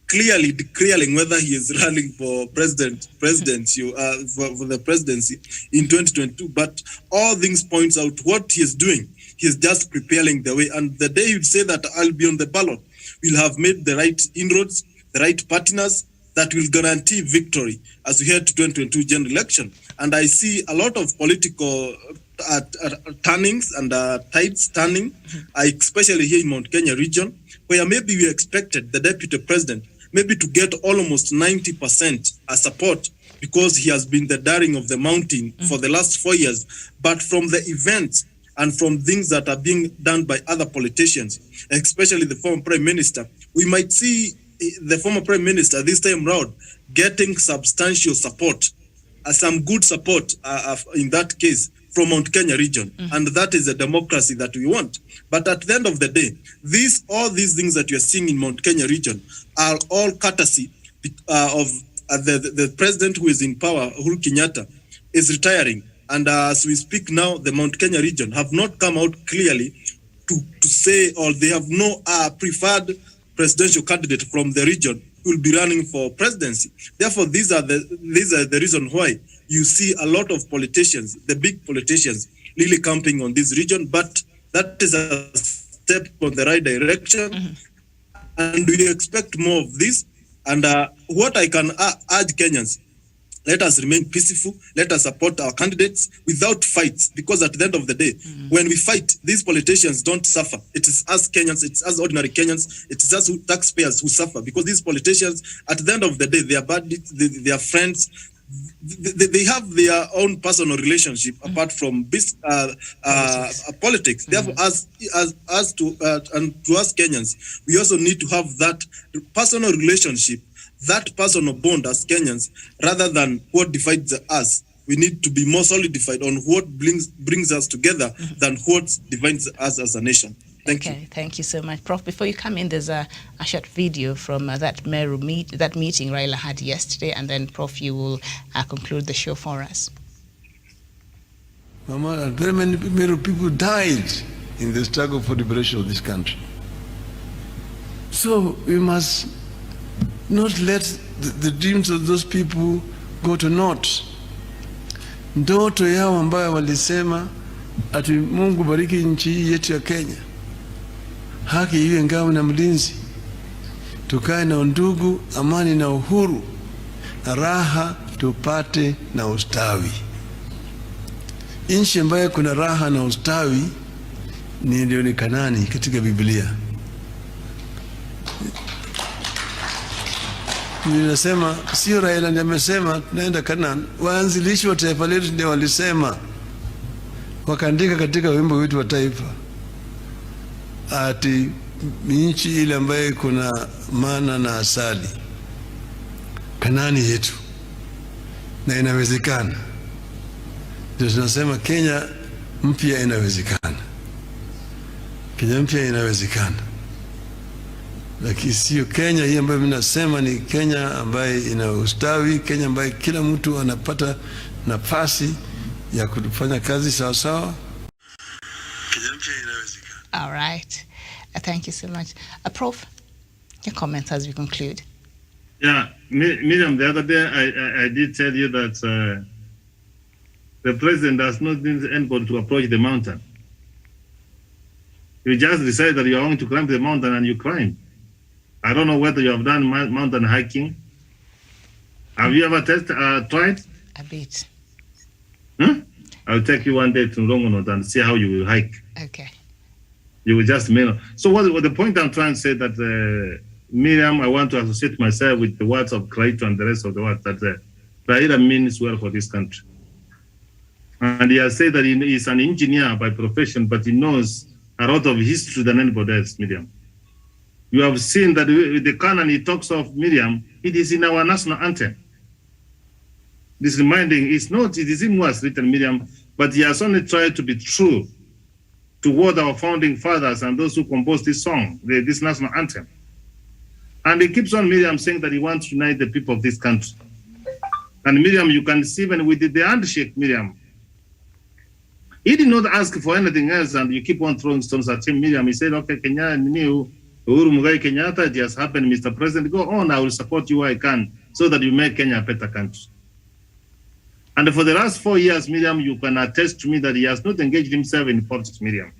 clearly declaring whether he is running for presidency for the presidency in 2022. But all things points out what he is doing. He is just preparing the way. And the day you say that I'll be on the ballot, we'll have made the right inroads, the right partners that will guarantee victory as we head to 2022 general election. And I see a lot of political turnings and tides turning, especially here in Mount Kenya region, where maybe we expected the deputy president maybe to get almost 90% support, because he has been the darling of the mountain for the last 4 years. But from the events and from things that are being done by other politicians, especially the former prime minister, we might see the former prime minister this time round getting substantial support, some good support in that case from Mount Kenya region. And that is a democracy that we want. But at the end of the day, all these things that you're seeing in Mount Kenya region are all courtesy of the president who is in power, Uhuru Kenyatta, is retiring. And as we speak now, the Mount Kenya region have not come out clearly to say, or they have no preferred presidential candidate from the region who will be running for presidency. Therefore, these are the reason why you see a lot of politicians, the big politicians, really camping on this region. But that is a step on the right direction. And we expect more of this. And what I can urge Kenyans, let us remain peaceful. Let us support our candidates without fights, because at the end of the day, when we fight, these politicians don't suffer. It is us Kenyans, it's us ordinary Kenyans, it is us taxpayers who suffer, because these politicians, at the end of the day, they are bandits, they are friends. They have their own personal relationship apart from politics. Therefore, to us Kenyans, we also need to have that personal relationship, that personal bond as Kenyans, rather than what divides us. We need to be more solidified on what brings us together than what divides us as a nation. Thank you. Thank you so much. Prof, before you come in, there's a short video from that meeting Raila had yesterday, and then, Prof, you will conclude the show for us. Mama, very many people died in the struggle for liberation of this country. So we must not let the dreams of those people go to naught. Ndoto yao ambayo walisema ati Mungu bariki nchi yetu ya Kenya, haki iwe ngao na mlinzi, tukae na undugu, amani na uhuru, na raha tupate na ustawi. Nchi ambayo kuna raha na ustawi ndio ni Kanaani katika Biblia. Ninasema sio Raila ndiye amesema tunaenda Kanaani. Waanzilishi wa taifa letu ndio walisema, wakaandika katika wimbo wetu wa taifa ati nchi ile ambayo kuna mana na asali, Kanaani yetu, na inawezekana. Ndio tunasema Kenya mpya inawezekana. Kenya mpya inawezekana. Lakini sio Kenya hii ambayo ninasema ni Kenya ambayo ina ustawi, Kenya ambayo kila mtu anapata nafasi ya kufanya kazi sawa sawa. Kenya mpya inawezekana. All right. Thank you so much. Prof, your comments as we conclude. Yeah, Miriam, the other day I did tell you that the president does not need anybody to approach the mountain. You just decide that you are going to climb the mountain and you climb. I don't know whether you have done mountain hiking. Have you ever tried? A bit. I'll take you one day to Longonot and see how you will hike. Okay. You will just So what the point I'm trying to say that Miriam, I want to associate myself with the words of Clayton and the rest of the words that Raila means well for this country. And he has said that he is an engineer by profession, but he knows a lot of history than anybody else, Miriam. You have seen that with the canon he talks of Miriam, it is in our national anthem. This reminding is not, it is him who has written Miriam, but he has only tried to be true toward our founding fathers and those who composed this song, this national anthem. And he keeps on, Miriam, saying that he wants to unite the people of this country. And Miriam, you can see when we did the handshake, Miriam, he did not ask for anything else, and you keep on throwing stones at him, Miriam. He said, okay, Kenya, Uhuru Muigai Kenyatta, it has happened, Mr. President, go on, I will support you where I can, so that you make Kenya a better country. And for the last 4 years, Miriam, you can attest to me that he has not engaged himself in politics, Miriam.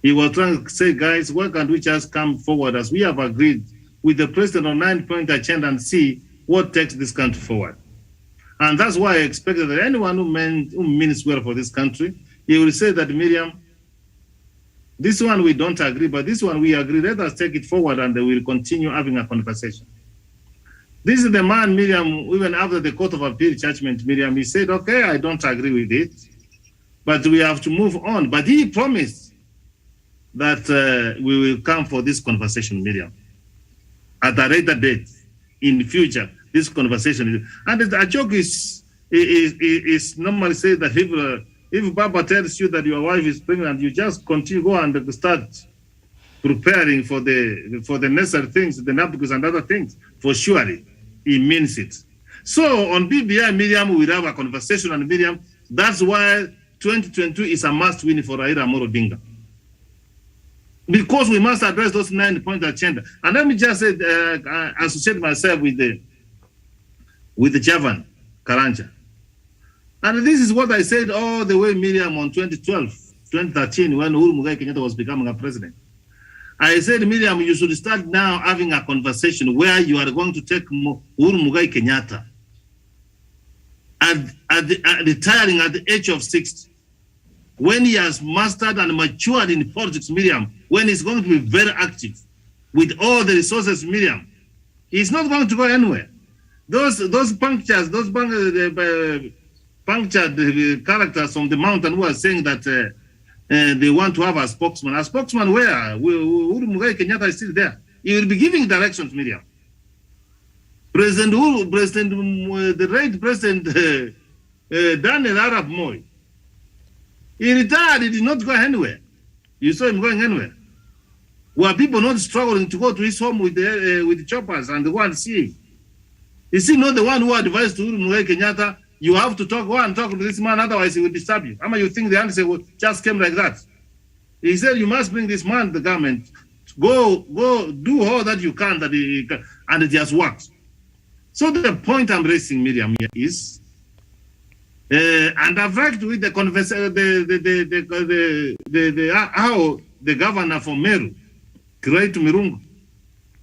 He was trying to say, guys, why can't we just come forward as we have agreed with the president on 9-point agenda and see what takes this country forward. And that's why I expected that anyone who means well for this country, he will say that, Miriam, this one we don't agree, but this one we agree, let us take it forward and we will continue having a conversation. This is the man, Miriam, even after the Court of Appeal judgment, Miriam, he said, okay, I don't agree with it, but we have to move on. But he promised that we will come for this conversation, Miriam, at a later date in the future. This conversation, and a joke is normally say that if Baba tells you that your wife is pregnant, you just continue go and start preparing for the necessary things, the napkins and other things. For surely, he means it. So on BBI, Miriam, we'll have a conversation, and Miriam, that's why 2022 is a must win for Raila Amolo Odinga. Because we must address those 9-point agenda. And let me just say, associate myself with the Javan Karanja. And this is what I said all the way, Miriam, on 2013, when Uhuru Muigai Kenyatta was becoming a president. I said, Miriam, you should start now having a conversation where you are going to take Uhuru Muigai Kenyatta retiring at the age of 60, when he has mastered and matured in politics, Miriam, when he's going to be very active with all the resources, Miriam, he's not going to go anywhere. Those punctured characters from the mountain who are saying that they want to have a spokesman. A spokesman where? Uhuru Muigai Kenyatta is still there. He will be giving directions, Miriam. The late President Daniel Arap Moi, he retired, he did not go anywhere. You saw him going anywhere. Were people not struggling to go to his home with the choppers and go and see him? Is he not the one who advised to Uhuru Muigai Kenyatta, you have to go and talk to this man, otherwise he will disturb you? How much you think the answer just came like that? He said, you must bring this man to the government. Go, do all that you can, and it has worked. So the point I'm raising, Miriam, here is, and I've worked with the conversation, how the governor for Meru, Kiraitu Mirungu,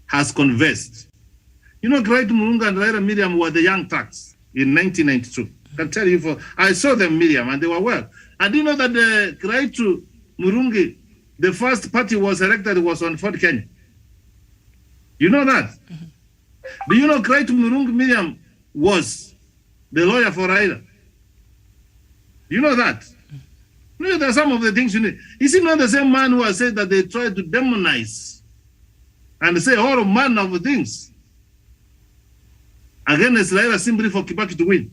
has conversed. You know, Kiraitu Mirungu and Raila Miriam were the young thugs in 1992. I can tell you, I saw them, Miriam, and they were well. I didn't know that the Kiraitu Mirungu, the first party was elected was on Fort Kenya. You know that? Mm-hmm. Do you know Kiraitu Mirungu, Miriam, was the lawyer for Raila? Do you know that? You know, there are some of the things you need. Is he not the same man who has said that they tried to demonize and say all manner of things against Raila simply for Kibaki to win?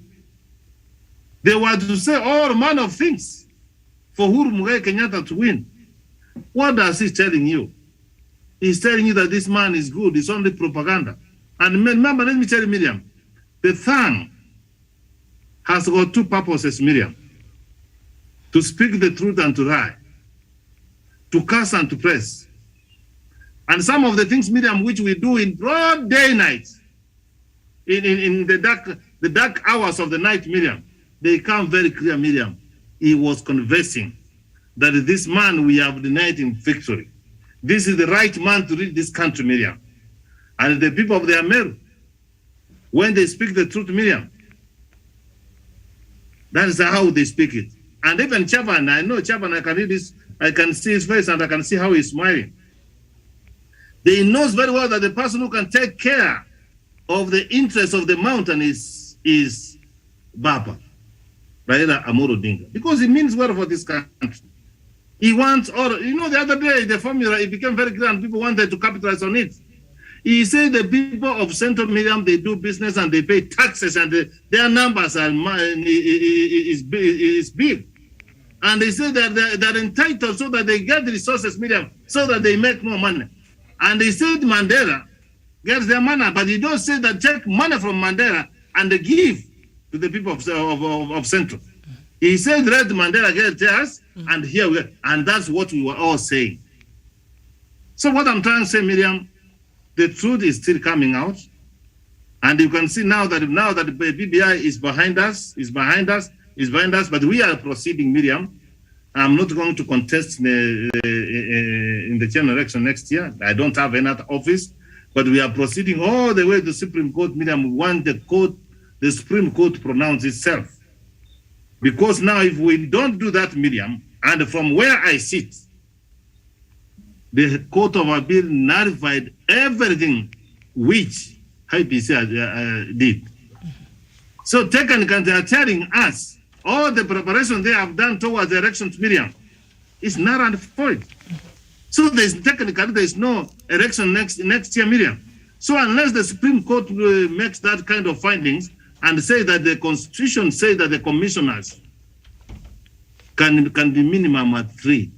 They were to say all manner of things for Uhuru Muigai Kenyatta to win. What does he telling you? He's telling you that this man is good. It's only propaganda. And remember, let me tell you, Miriam, the thing has got two purposes, Miriam. To speak the truth and to lie. To curse and to praise. And some of the things, Miriam, which we do in broad day night, in the dark hours of the night, Miriam, they come very clear, Miriam. He was convincing that this man, we have denied him victory. This is the right man to lead this country, Miriam. And the people of the Ameru, when they speak the truth, Miriam, That is how they speak it. And even Chaban, I know Chaban, I can read this, I can see his face and I can see how he's smiling. They knows very well that the person who can take care of the interests of the mountain is Baba, Raila Amolo Odinga, because he means well for this country. He wants, or you know, the other day the formula it became very clear and people wanted to capitalize on it. He said the people of Central Miriam, they do business and they pay taxes and their numbers are is big. And they say that they're entitled so that they get the resources, Miriam, so that they make more money. And they said Mandela gets their money, but he don't say that take money from Mandela and they give to the people of Central. He said let Mandela get theirs, and here we are. And that's what we were all saying. So what I'm trying to say, Miriam, the truth is still coming out. And you can see now that the BBI is behind us, but we are proceeding, Miriam. I'm not going to contest in the general election next year. I don't have any other office, but we are proceeding all the way to the Supreme Court, Miriam. We want the Supreme Court to pronounce itself. Because now if we don't do that, Miriam, and from where I sit, the Court of Appeal nullified everything which IPC did. So technically they are telling us all the preparation they have done towards the elections, Miriam, is not and void. So there's no election next year, Miriam. So unless the Supreme Court makes that kind of findings and say that the Constitution say that the commissioners can be minimum at 3,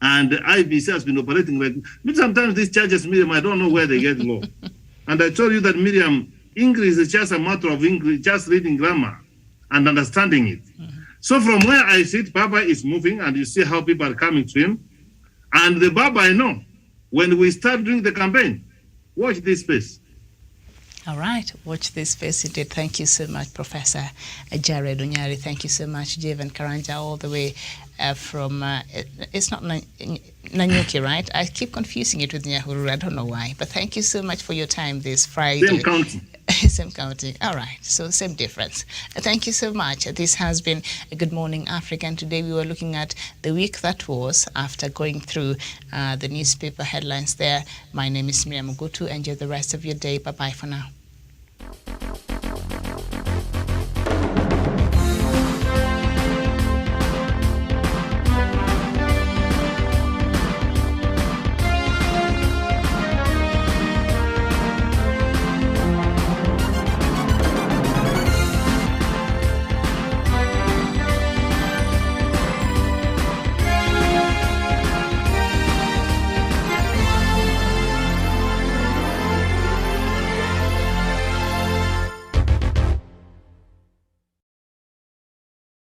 and the IBC has been operating like, but sometimes these charges, Miriam, I don't know where they get low. And I told you that, Miriam, English is just a matter of English, just reading grammar and understanding it. So from where I sit, Baba is moving, and you see how people are coming to him. And the Baba I know, when we start doing the campaign, watch this space. All right, watch this space indeed. Thank you so much, Professor Jared Onyari. Thank you so much, Javen Karanja, all the way from, it's not Nanyuki, right? I keep confusing it with Nyahuru, I don't know why. But thank you so much for your time this Friday. Same county. Same county. All right, so same difference. Thank you so much. This has been a Good Morning Africa, and today we were looking at the week that was after going through the newspaper headlines there. My name is Miriam Mugutu. Enjoy the rest of your day. Bye-bye for now.